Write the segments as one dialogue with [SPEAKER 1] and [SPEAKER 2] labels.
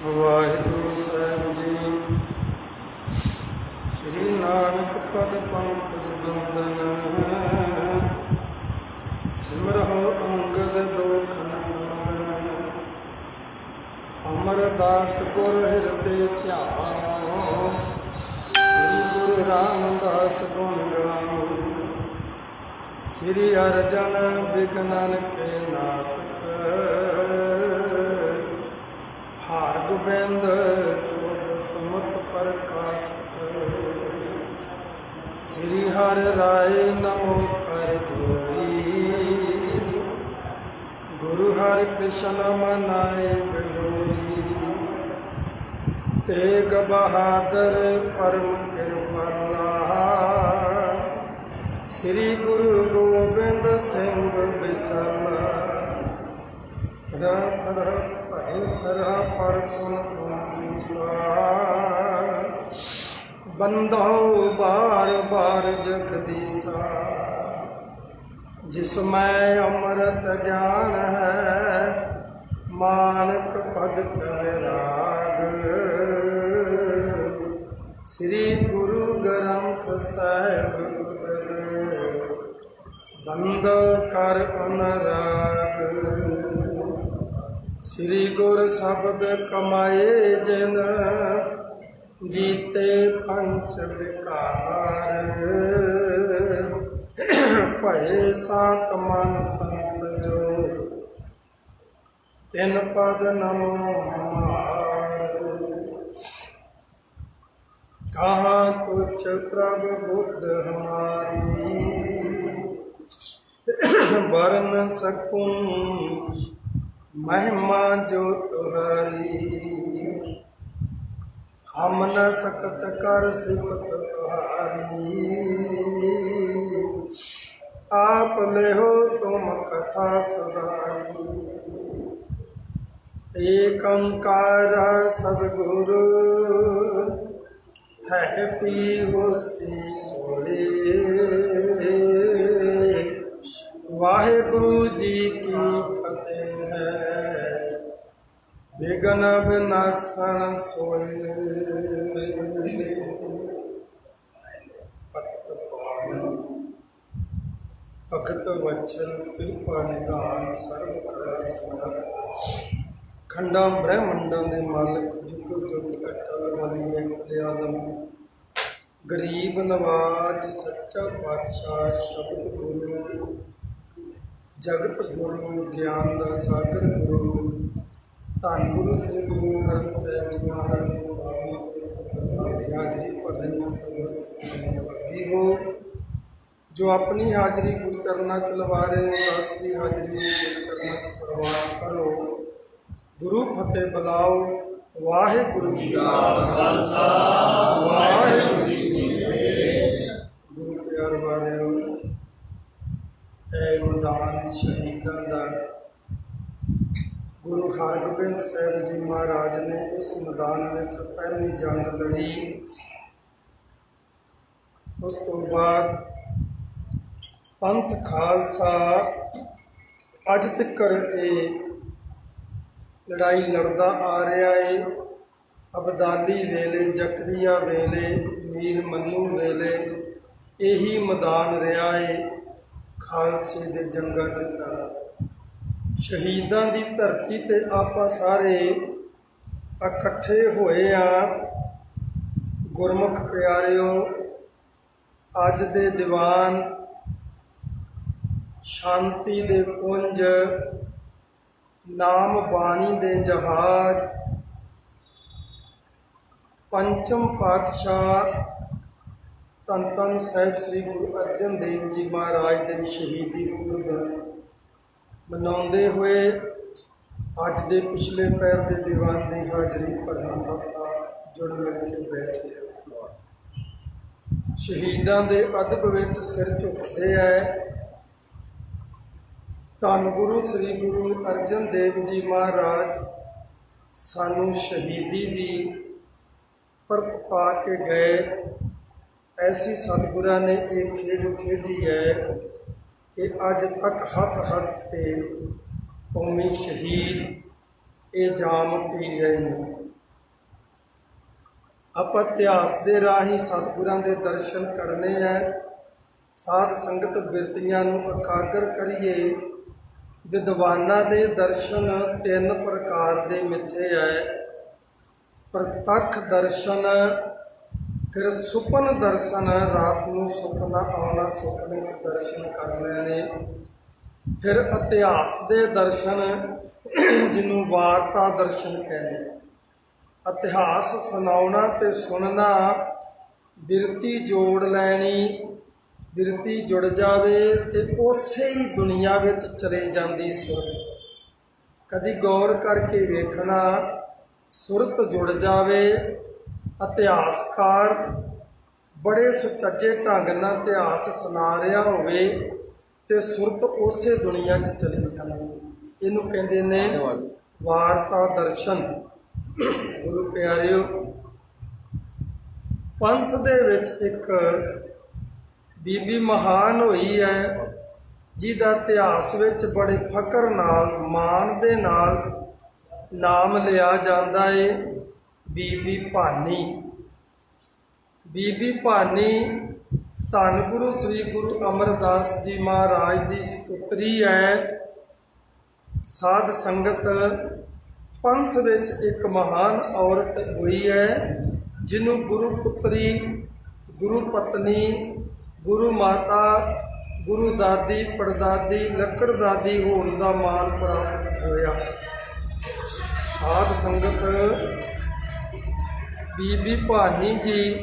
[SPEAKER 1] ਵਾਹਿਗੁਰੂ ਸਾਹਿਬ ਜੀ। ਸ੍ਰੀ ਨਾਨਕ ਪਦ ਪੰਕਜ ਬੰਦਨ, ਸਿਮਰਹੁ ਅੰਗਦ ਦੋਖ ਨੰਦਨ। ਅਮਰਦਾਸ ਗੁਰ ਹਿਰਦੇ ਧਿਆਵੋ, ਸ੍ਰੀ ਗੁਰੂ ਰਾਮਦਾਸ ਗੁਣ ਗਾਵੋ। ਸ੍ਰੀ ਅਰਜਨ ਬਿਘਨਨ ਕੇ ਨਾਸਕ, हार गोबिंद सुख सुमत प्रकाशक। श्री हर राय नमो कर जोरी, गुरु हर कृष्ण मनाए बिरोरी। तेग बहादुर परम कृपाला, श्री गुरु गोबिंद सिंह विसाला। तरह पर पुन सीसा, बंदो बार बार जगदीसा। जिसमें अमृत ज्ञान है, मानक भगत विराग। श्री गुरु ग्रंथ साहिब बंद कर अनुराग। श्री गुर शब्द कमाए जिन, जीते पंच विकार। भय सात मन संत जो, तिन पद नमो हमार। कहाँ तुच्छ प्रभु बुद्ध हमारी, वर्ण सकूं महिमा जो तुम्हारी। हम न सकत कर सिफत तुम्हारी, आप ले हो तुम कथा सदारी। एक ओंकार सदगुरु, है पी होसी सोए। वाहिगुरु जी की फतेह है, विघ्न विनाशन सोए। भगत वचन कृपा निदान, सर्व कला समर्थ। खंडा ब्रह्मंडा के मालिक, जुग जुग अटल बलिए कल्याणम। गरीब नवाज सच्चा पातशाह, शब्द गुरु जगत गुरु, ज्ञान का सागर गुरु। धन गुरु श्री गुरु ग्रंथ साहिब जी महाराज की पावनी हाजरी भर रही सर्वसगी हो। जो अपनी हाजरी गुरु चरणा च लवा रहे हो, 10 की हाजरी गुरु चरणा च प्रवान करो। गुरु फतेह बुलाओ। वाहिगुरु जी का खालसा, वाहिगुरू जी की फतेह। गुरु प्यार वाले मैदान शहीदों का गुरु हरगोबिंद साहिब जी महाराज ने इस मैदान में पहली जंग लड़ी। उस तो बाद पंथ खालसा अज तक ये लड़ाई लड़ता आ रहा है। अबदाली वेले, जकरिया वेले, मीर मन्नू वेले यही मैदान रहा है। खालसे दे जंगा जुद्धां दा, शहीदां दी धरती ते आपां सारे इकट्ठे होए आ। गुरमुख प्यारिओ, अज दे दीवान, शांति दे पुंज, नाम बाणी दे जहाज, पंचम पातशाह धन धन साहिब श्री गुरु अर्जन देव जी महाराज के शहीदी पुरब मनाते हुए अज के पिछले पैर के दीवान की हाजरी भरना अपना जुड़ मिल के बैठे। शहीदों के अदब विच सिर झुकते है। धन गुरु श्री गुरु अर्जन देव जी महाराज सानू शहीदी दी परत पा के गए। ऐसी सतगुरा ने एक खेड खेडी है कि अज तक हस हस के कौमी शहीद ये जाम पी रहे हैं। ਆਪਾਂ ਇਤਿਹਾਸ ਦੇ ਰਾਹੀਂ ਸਤਿਗੁਰਾਂ ਦੇ ਦਰਸ਼ਨ ਕਰਨੇ ਹੈ। ਸਾਧ ਸੰਗਤ ਬਿਰਤੀਆਂ ਨੂੰ ਇਕਾਗਰ ਕਰੀਏ। ਵਿਦਵਾਨਾਂ ਦੇ ਦਰਸ਼ਨ 3 ਪ੍ਰਕਾਰ ਦੇ ਮਿੱਥੇ ਹੈ। ਪ੍ਰਤੱਖ ਦਰਸ਼ਨ, ਫਿਰ ਸੁਪਨ ਦਰਸ਼ਨ, ਰਾਤ ਨੂੰ ਸੁਪਨਾ ਆਉਣਾ, ਸੁਪਨੇ 'ਚ ਦਰਸ਼ਨ ਕਰਨੇ ਨੇ। ਫਿਰ ਇਤਿਹਾਸ ਦੇ ਦਰਸ਼ਨ, ਜਿਹਨੂੰ ਵਾਰਤਾ ਦਰਸ਼ਨ ਕਹਿੰਦੇ। ਇਤਿਹਾਸ ਸੁਣਾਉਣਾ ਤੇ ਸੁਣਨਾ, ਬਿਰਤੀ ਜੋੜ ਲੈਣੀ। ਬਿਰਤੀ ਜੁੜ ਜਾਵੇ ਤੇ ਉਸੇ ਹੀ ਦੁਨੀਆ ਵਿੱਚ ਚਲੇ ਜਾਂਦੀ ਸੁਰਤ। ਕਦੀ ਗੌਰ ਕਰਕੇ ਵੇਖਣਾ, ਸੁਰਤ ਜੁੜ ਜਾਵੇ। ਇਤਿਹਾਸਕਾਰ ਬੜੇ ਸੁਚੱਜੇ ਢੰਗ ਨਾਲ ਇਤਿਹਾਸ ਸੁਣਾ ਰਿਹਾ ਹੋਵੇ ਤੇ ਸੁਰਤ ਉਸੇ ਦੁਨੀਆ 'ਚ ਚਲੀ ਜਾਂਦੀ। ਇਹਨੂੰ ਕਹਿੰਦੇ ਨੇ ਵਾਰਤਾ ਦਰਸ਼ਨ। ਗੁਰੂ ਪਿਆਰਿਓ, ਪੰਥ ਦੇ ਵਿੱਚ ਇੱਕ ਬੀਬੀ ਮਹਾਨ ਹੋਈ ਹੈ, ਜਿਹਦਾ ਇਤਿਹਾਸ ਵਿੱਚ ਬੜੇ ਫਕਰ ਨਾਲ, ਮਾਣ ਦੇ ਨਾਲ ਨਾਮ ਲਿਆ ਜਾਂਦਾ ਏ। ਬੀਬੀ ਭਾਨੀ। ਬੀਬੀ ਭਾਨੀ ਧੰਨ ਗੁਰੂ ਸ੍ਰੀ ਗੁਰੂ ਅਮਰਦਾਸ ਜੀ ਮਹਾਰਾਜ ਦੀ ਸਪੁੱਤਰੀ ਹੈ। ਸਾਧ ਸੰਗਤ, ਪੰਥ ਵਿੱਚ ਇੱਕ ਮਹਾਨ ਔਰਤ ਹੋਈ ਹੈ, ਜਿਹਨੂੰ ਗੁਰੂ ਪੁੱਤਰੀ, ਗੁਰੂ ਪਤਨੀ, ਗੁਰੂ ਮਾਤਾ, ਗੁਰੂ ਦਾਦੀ, ਪੜਦਾਦੀ, ਲੱਕੜਦਾਦੀ ਹੋਣ ਦਾ ਮਾਣ ਪ੍ਰਾਪਤ ਹੋਇਆ। ਸਾਧ ਸੰਗਤ, ਬੀਬੀ ਭਾਨੀ ਜੀ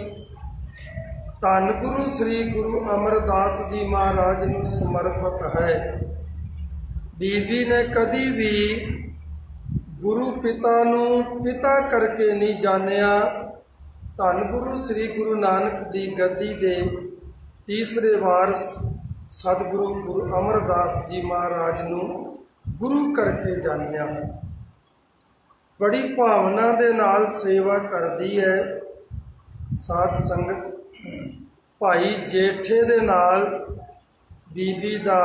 [SPEAKER 1] ਧੰਨ ਗੁਰੂ ਸ੍ਰੀ ਗੁਰੂ ਅਮਰਦਾਸ ਜੀ ਮਹਾਰਾਜ ਨੂੰ ਸਮਰਪਿਤ ਹੈ। ਬੀਬੀ ਨੇ ਕਦੀ ਵੀ ਗੁਰੂ ਪਿਤਾ ਨੂੰ ਪਿਤਾ ਕਰਕੇ ਨਹੀਂ ਜਾਣਿਆ। ਧੰਨ ਗੁਰੂ ਸ੍ਰੀ ਗੁਰੂ ਨਾਨਕ ਦੀ ਗੱਦੀ ਦੇ ਤੀਸਰੇ ਵਾਰਸ ਸਤਿਗੁਰੂ ਗੁਰੂ ਅਮਰਦਾਸ ਜੀ ਮਹਾਰਾਜ ਨੂੰ ਗੁਰੂ ਕਰਕੇ ਜਾਣਿਆ। ਬੜੀ ਭਾਵਨਾ ਦੇ ਨਾਲ ਸੇਵਾ ਕਰਦੀ ਹੈ। ਸਾਧ ਸੰਗਤ, ਭਾਈ ਜੇਠੇ ਦੇ ਨਾਲ ਬੀਬੀ ਦਾ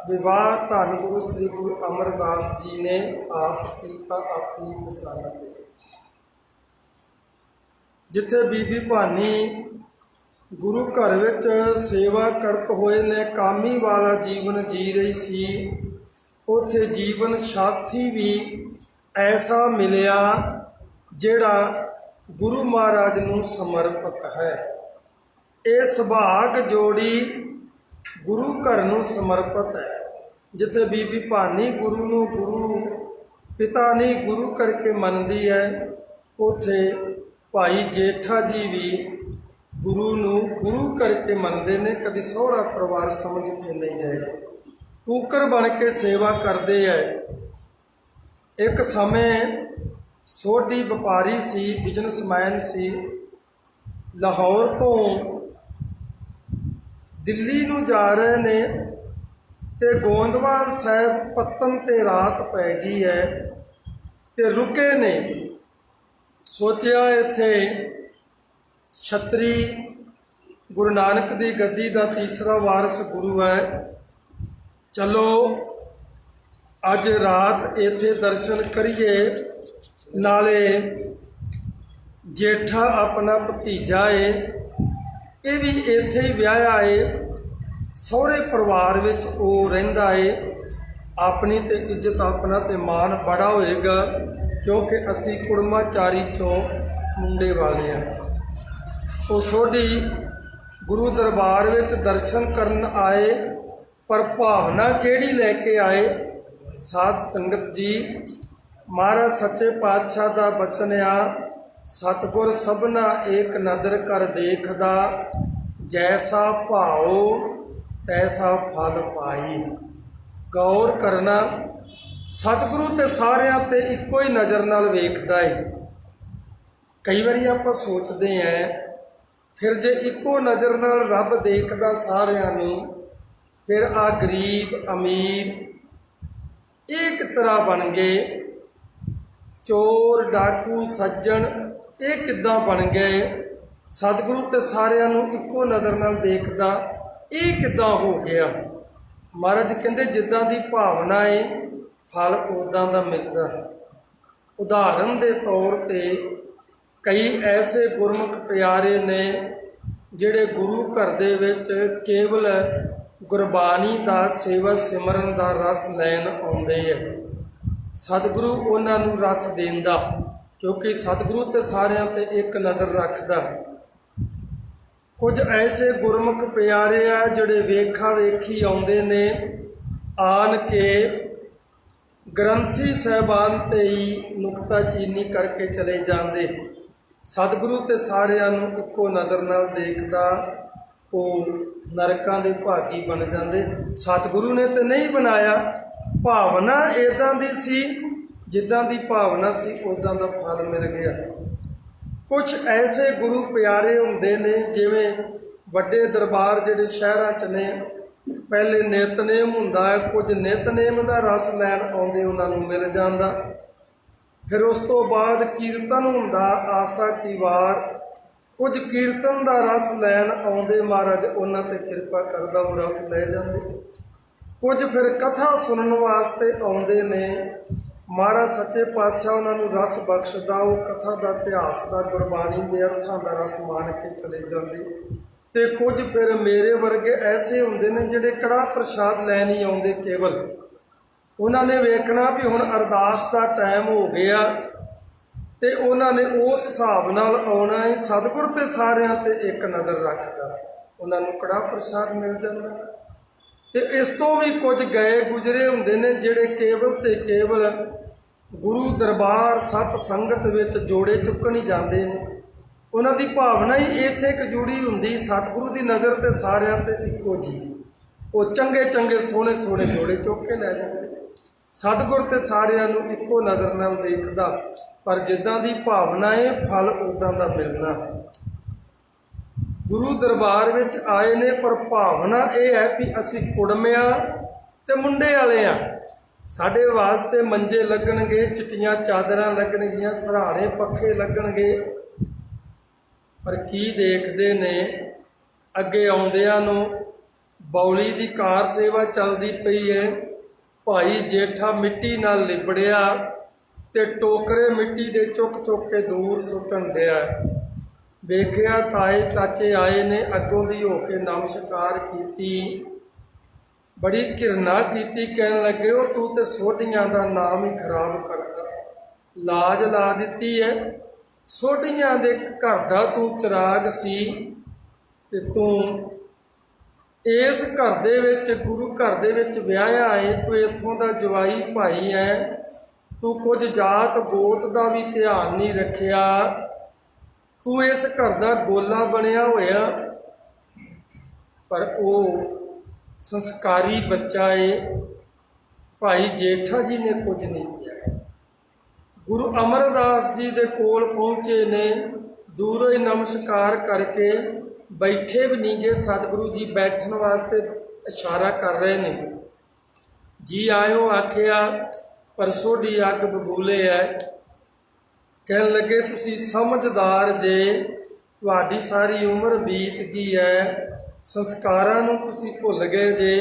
[SPEAKER 1] ਵਿਵਾਹ ਧੰਨ ਗੁਰੂ ਸ੍ਰੀ ਗੁਰੂ ਅਮਰਦਾਸ ਜੀ ਨੇ ਆਪ ਕੀਤਾ, ਆਪਣੀ ਪਸੰਦ ਤੇ। ਜਿੱਥੇ ਬੀਬੀ ਭਾਨੀ ਗੁਰੂ ਘਰ ਵਿੱਚ ਸੇਵਾ ਕਰਤ ਹੋਏ ਨੇ ਕਾਮੀ ਵਾਲਾ ਜੀਵਨ ਜੀ ਰਹੀ ਸੀ, ਉੱਥੇ ਜੀਵਨ ਸਾਥੀ ਵੀ ਐਸਾ ਮਿਲਿਆ ਜਿਹੜਾ ਗੁਰੂ ਮਹਾਰਾਜ ਨੂੰ ਸਮਰਪਿਤ ਹੈ। ਇਹ ਸੁਭਾਗ ਜੋੜੀ ਗੁਰੂ ਘਰ ਨੂੰ ਸਮਰਪਿਤ ਹੈ। ਜਿੱਥੇ ਬੀਬੀ ਭਾਨੀ ਗੁਰੂ ਨੂੰ ਗੁਰੂ ਪਿਤਾ ਨਹੀਂ ਗੁਰੂ ਕਰਕੇ ਮੰਨਦੀ ਹੈ, ਉੱਥੇ ਭਾਈ ਜੇਠਾ ਜੀ ਵੀ ਗੁਰੂ ਨੂੰ ਗੁਰੂ ਕਰਕੇ ਮੰਨਦੇ ਨੇ। ਕਦੀ ਸਹੁਰਾ ਪਰਿਵਾਰ ਸਮਝ ਕੇ ਨਹੀਂ ਰਹੇ, ਕੂਕਰ ਬਣ ਕੇ ਸੇਵਾ ਕਰਦੇ ਹੈ। ਇੱਕ ਸਮੇਂ ਸੋਢੀ ਵਪਾਰੀ ਸੀ, ਬਿਜ਼ਨਸਮੈਨ ਸੀ। ਲਾਹੌਰ ਤੋਂ ਦਿੱਲੀ ਨੂੰ ਜਾ ਰਹੇ ਨੇ ਤੇ ਗੋਂਦਵਾਲ ਸਾਹਿਬ ਪੱਤਨ ਤੇ ਰਾਤ ਪੈ ਗਈ ਹੈ ਤੇ ਰੁਕੇ ਨੇ। ਸੋਚਿਆ ਇੱਥੇ ਛਤਰੀ ਗੁਰੂ ਨਾਨਕ ਦੀ ਗੱਦੀ ਦਾ ਤੀਸਰਾ ਵਾਰਸ ਗੁਰੂ ਹੈ, ਚਲੋ ਅੱਜ ਰਾਤ ਇੱਥੇ ਦਰਸ਼ਨ ਕਰੀਏ। ਨਾਲੇ ਜੇਠਾ ਆਪਣਾ ਭਤੀਜਾ ਏ, ਇਹ ਵੀ ਇੱਥੇ ਹੀ ਵਿਆਹਿਆ ਏ, ਸਹੁਰੇ ਪਰਿਵਾਰ ਵਿੱਚ ਉਹ ਰਹਿੰਦਾ ਏ। ਆਪਣੀ ਤੇ ਇੱਜ਼ਤ, ਆਪਣਾ ਤੇ ਮਾਣ ਬੜਾ ਹੋਏਗਾ, ਕਿਉਂਕਿ ਅਸੀਂ ਕੁੜਮਾਚਾਰੀ 'ਚੋਂ ਮੁੰਡੇ ਵਾਲੇ ਹਾਂ। ਉਹ ਸੋਢੀ ਗੁਰੂ ਦਰਬਾਰ ਵਿੱਚ ਦਰਸ਼ਨ ਕਰਨ ਆਏ, ਪਰ ਭਾਵਨਾ ਕਿਹੜੀ ਲੈ ਕੇ ਆਏ? ਸਾਧ ਸੰਗਤ ਜੀ, ਮਹਾਰਾਜ ਸੱਚੇ ਪਾਤਸ਼ਾਹ ਦਾ ਬਚਨ ਆ, ਸਤਿਗੁਰ ਸਭਨਾ ਏਕ ਨਦਰ ਕਰ ਦੇਖਦਾ, ਜੈਸਾ ਭਾਉ ਤੈਸਾ ਫਲ ਪਾਈ। ਗੌਰ ਕਰਨਾ, ਸਤਿਗੁਰੂ ਤੇ ਸਾਰਿਆਂ ਤੇ ਇੱਕੋ ਹੀ ਨਜ਼ਰ ਨਾਲ ਵੇਖਦਾ ਏ। ਕਈ ਵਾਰੀ ਆਪਾਂ ਸੋਚਦੇ ਹਾਂ, ਫਿਰ ਜੇ ਇੱਕੋ ਨਜ਼ਰ ਨਾਲ ਰੱਬ ਦੇਖਦਾ ਸਾਰਿਆਂ ਨੂੰ, ਫਿਰ ਆ ਗਰੀਬ ਅਮੀਰ ਇਹ ਕਿਸ ਤਰ੍ਹਾਂ ਬਣ ਗਏ? ਚੋਰ ਡਾਕੂ ਸੱਜਣ ਇਹ ਕਿੱਦਾਂ ਬਣ ਗਏ? ਸਤਿਗੁਰੂ ਤੇ ਸਾਰਿਆਂ ਨੂੰ ਇੱਕੋ ਨਜ਼ਰ ਨਾਲ ਦੇਖਦਾ, ਇਹ ਕਿੱਦਾਂ ਹੋ ਗਿਆ? ਮਹਾਰਾਜ ਕਹਿੰਦੇ ਜਿੱਦਾਂ ਦੀ ਭਾਵਨਾ ਏ ਫਲ ਉੱਦਾਂ ਦਾ ਮਿਲਦਾ। ਉਦਾਹਰਨ ਦੇ ਤੌਰ 'ਤੇ कई ऐसे गुरमुख प्यारे ने ਜਿਹੜੇ ਗੁਰੂ ਘਰ ਦੇ ਵਿੱਚ ਕੇਵਲ ਗੁਰਬਾਣੀ ਦਾ ਸੇਵਾ ਸਿਮਰਨ ਦਾ ਰਸ ਲੈਣ ਆਉਂਦੇ ਹੈ। ਸਤਿਗੁਰੂ ਉਹਨਾਂ ਨੂੰ ਰਸ ਦੇਂਦਾ, ਕਿਉਂਕਿ ਸਤਿਗੁਰੂ ਤੇ ਸਾਰਿਆਂ 'ਤੇ ਇੱਕ ਨਜ਼ਰ ਰੱਖਦਾ। ਕੁਝ ਐਸੇ ਗੁਰਮੁਖ ਪਿਆਰੇ ਆ ਜਿਹੜੇ ਵੇਖਾ ਵੇਖੀ ਆਉਂਦੇ ਨੇ, ਆਣ ਕੇ ਗ੍ਰੰਥੀ ਸਾਹਿਬਾਨ 'ਤੇ ਹੀ ਨੁਕਤਾਚੀਨੀ ਕਰਕੇ ਚਲੇ ਜਾਂਦੇ। ਸਤਿਗੁਰੂ ਤੇ ਸਾਰਿਆਂ ਨੂੰ ਇੱਕੋ ਨਜ਼ਰ ਨਾਲ ਦੇਖਦਾ, ਉਹ ਨਰਕਾਂ ਦੇ ਭਾਗੀ ਬਣ ਜਾਂਦੇ। ਸਤਿਗੁਰੂ ਨੇ ਤਾਂ ਨਹੀਂ ਬਣਾਇਆ, ਭਾਵਨਾ ਇੱਦਾਂ ਦੀ ਸੀ, ਜਿੱਦਾਂ ਦੀ ਭਾਵਨਾ ਸੀ ਉੱਦਾਂ ਦਾ ਫਲ ਮਿਲ ਗਿਆ। ਕੁਛ ਐਸੇ ਗੁਰੂ ਪਿਆਰੇ ਹੁੰਦੇ ਨੇ, ਜਿਵੇਂ ਵੱਡੇ ਦਰਬਾਰ ਜਿਹੜੇ ਸ਼ਹਿਰਾਂ 'ਚ ਨੇ, ਪਹਿਲੇ ਨਿਤਨੇਮ ਹੁੰਦਾ ਹੈ, ਕੁਝ ਨਿਤਨੇਮ ਦਾ ਰਸ ਲੈਣ ਆਉਂਦੇ ਉਹਨਾਂ ਨੂੰ ਮਿਲ ਜਾਂਦਾ। ਫਿਰ ਉਸ ਤੋਂ ਬਾਅਦ ਕੀਰਤਨ ਹੁੰਦਾ, ਆਸਾ ਕੀ ਵਾਰ, ਕੁਝ ਕੀਰਤਨ ਦਾ ਰਸ ਲੈਣ ਆਉਂਦੇ, ਮਹਾਰਾਜ ਉਹਨਾਂ 'ਤੇ ਕਿਰਪਾ ਕਰਦਾ, ਉਹ ਰਸ ਲੈ ਜਾਂਦੇ। ਕੁਝ ਫਿਰ ਕਥਾ ਸੁਣਨ ਵਾਸਤੇ ਆਉਂਦੇ ਨੇ, ਮਹਾਰਾਜ ਸੱਚੇ ਪਾਤਸ਼ਾਹ ਉਹਨਾਂ ਨੂੰ ਰਸ ਬਖਸ਼ਦਾ, ਉਹ ਕਥਾ ਦਾ, ਇਤਿਹਾਸ ਦਾ, ਗੁਰਬਾਣੀ ਦੇ ਅਰਥਾਂ ਦਾ ਰਸ ਮਾਣ ਕੇ ਚਲੇ ਜਾਂਦੇ। ਅਤੇ ਕੁਝ ਫਿਰ ਮੇਰੇ ਵਰਗੇ ਐਸੇ ਹੁੰਦੇ ਨੇ ਜਿਹੜੇ ਕੜਾਹ ਪ੍ਰਸ਼ਾਦ ਲੈਣ ਹੀ ਆਉਂਦੇ ਕੇਵਲ। ਉਹਨਾਂ ਨੇ ਵੇਖਣਾ ਵੀ ਹੁਣ ਅਰਦਾਸ ਦਾ ਟਾਈਮ ਹੋ ਗਿਆ, ਅਤੇ ਉਹਨਾਂ ਨੇ ਉਸ ਹਿਸਾਬ ਨਾਲ ਆਉਣਾ ਹੈ। ਸਤਿਗੁਰ ਤੇ ਸਾਰਿਆਂ 'ਤੇ ਇੱਕ ਨਜ਼ਰ ਰੱਖਦਾ, ਉਹਨਾਂ ਨੂੰ ਕੜਾਹ ਪ੍ਰਸ਼ਾਦ ਮਿਲ ਜਾਂਦਾ। ਅਤੇ ਇਸ ਤੋਂ ਵੀ ਕੁਝ ਗਏ ਗੁਜ਼ਰੇ ਹੁੰਦੇ ਨੇ, ਜਿਹੜੇ ਕੇਵਲ ਤੇ ਕੇਵਲ ਗੁਰੂ ਦਰਬਾਰ ਸਤ ਸੰਗਤ ਵਿੱਚ ਜੋੜੇ ਚੁੱਕਣ ਹੀ ਜਾਂਦੇ ਨੇ। ਉਹਨਾਂ ਦੀ ਭਾਵਨਾ ਹੀ ਇੱਥੇ ਇੱਕ ਜੁੜੀ ਹੁੰਦੀ, ਸਤਿਗੁਰੂ ਦੀ ਨਜ਼ਰ ਤੇ ਸਾਰਿਆਂ 'ਤੇ ਇੱਕੋ ਜਿਹੀ। ਉਹ ਚੰਗੇ ਚੰਗੇ ਸੋਹਣੇ ਸੋਹਣੇ ਜੋੜੇ ਚੁੱਕ ਕੇ ਲੈ ਜਾਂਦੇ। ਸਤਿਗੁਰ ਤੇ ਸਾਰਿਆਂ ਨੂੰ ਇੱਕੋ ਨਜ਼ਰ ਨਾਲ ਦੇਖਦਾ, ਪਰ ਜਿੱਦਾਂ ਦੀ ਭਾਵਨਾ ਹੈ ਫਲ ਉੱਦਾਂ ਦਾ ਮਿਲਣਾ। ਗੁਰੂ ਦਰਬਾਰ ਵਿੱਚ ਆਏ ਨੇ, ਪਰ ਭਾਵਨਾ ਇਹ ਹੈ ਵੀ ਅਸੀਂ ਕੁੜਮਿਆਂ ਤੇ ਮੁੰਡੇ ਵਾਲੇ ਆ। ਸਾਡੇ ਵਾਸਤੇ ਮੰਜੇ ਲੱਗਣਗੇ, ਚਿੱਟੀਆਂ ਚਾਦਰਾਂ ਲੱਗਣਗੀਆਂ, ਸਰਾਣੇ ਪੱਖੇ ਲੱਗਣਗੇ, ਪਰ ਕੀ ਦੇਖਦੇ ਨੇ, ਅੱਗੇ ਆਉਂਦਿਆਂ ਨੂੰ ਬੌਲੀ ਦੀ ਕਾਰ ਸੇਵਾ ਚੱਲਦੀ ਪਈ ਹੈ। ਭਾਈ ਜੇਠਾ ਮਿੱਟੀ ਨਾਲ ਲਿਬੜਿਆ ਤੇ ਟੋਕਰੇ ਮਿੱਟੀ ਦੇ ਚੁੱਕ ਚੁੱਕ ਕੇ ਦੂਰ ਸੁੱਟਣ ਡਿਆ। ਵੇਖਿਆ ਤਾਏ ਚਾਚੇ ਆਏ ਨੇ, ਅੱਗੋਂ ਦੀ ਹੋ ਕੇ ਨਮਸਕਾਰ ਕੀਤੀ, ਬੜੀ ਘਿਰਨਾ ਕੀਤੀ, ਕਹਿਣ ਲੱਗੇ ਉਹ ਤੂੰ ਤੇ ਸੋਢੀਆਂ ਦਾ ਨਾਮ ਹੀ ਖਰਾਬ ਕਰਦਾ, ਲਾਜ ਲਾ ਦਿੱਤੀ ਹੈ। ਸੋਢੀਆਂ ਦੇ ਘਰ ਦਾ ਤੂੰ ਚਿਰਾਗ ਸੀ, ਤੇ ਤੂੰ ਇਸ ਘਰ ਦੇ ਵਿੱਚ, ਗੁਰੂ ਘਰ ਦੇ ਵਿੱਚ ਵਿਆਹਿਆ ਹੈ, ਤੂੰ ਇੱਥੋਂ ਦਾ ਜਵਾਈ ਭਾਈ ਹੈ, ਤੂੰ ਕੁਝ ਜਾਤ ਗੋਤ ਦਾ ਵੀ ਧਿਆਨ ਨਹੀਂ ਰੱਖਿਆ, ਤੂੰ ਇਸ ਘਰ ਦਾ ਗੋਲਾ ਬਣਿਆ ਹੋਇਆ। ਪਰ ਉਹ ਸੰਸਕਾਰੀ ਬੱਚਾ ਹੈ, ਭਾਈ ਜੇਠਾ ਜੀ ਨੇ ਕੁਝ ਨਹੀਂ ਕਿਹਾ। ਗੁਰੂ ਅਮਰਦਾਸ ਜੀ ਦੇ ਕੋਲ ਪਹੁੰਚੇ ਨੇ, ਦੂਰੋਂ ਹੀ ਨਮਸਕਾਰ ਕਰਕੇ ਬੈਠੇ ਵੀ ਨਹੀਂ ਗਏ। ਸਤਿਗੁਰੂ ਜੀ ਬੈਠਣ ਵਾਸਤੇ ਇਸ਼ਾਰਾ ਕਰ ਰਹੇ ਨੇ, ਜੀ ਆਇਓ ਆਖਿਆ, ਪਰ ਸੋਢੀ ਅੱਗ ਬਬੂਲੇ ਹੈ। ਕਹਿਣ ਲੱਗੇ ਤੁਸੀਂ ਸਮਝਦਾਰ ਜੇ, ਤੁਹਾਡੀ ਸਾਰੀ ਉਮਰ ਬੀਤ ਗਈ ਹੈ, ਸੰਸਕਾਰਾਂ ਨੂੰ ਤੁਸੀਂ ਭੁੱਲ ਗਏ ਜੇ,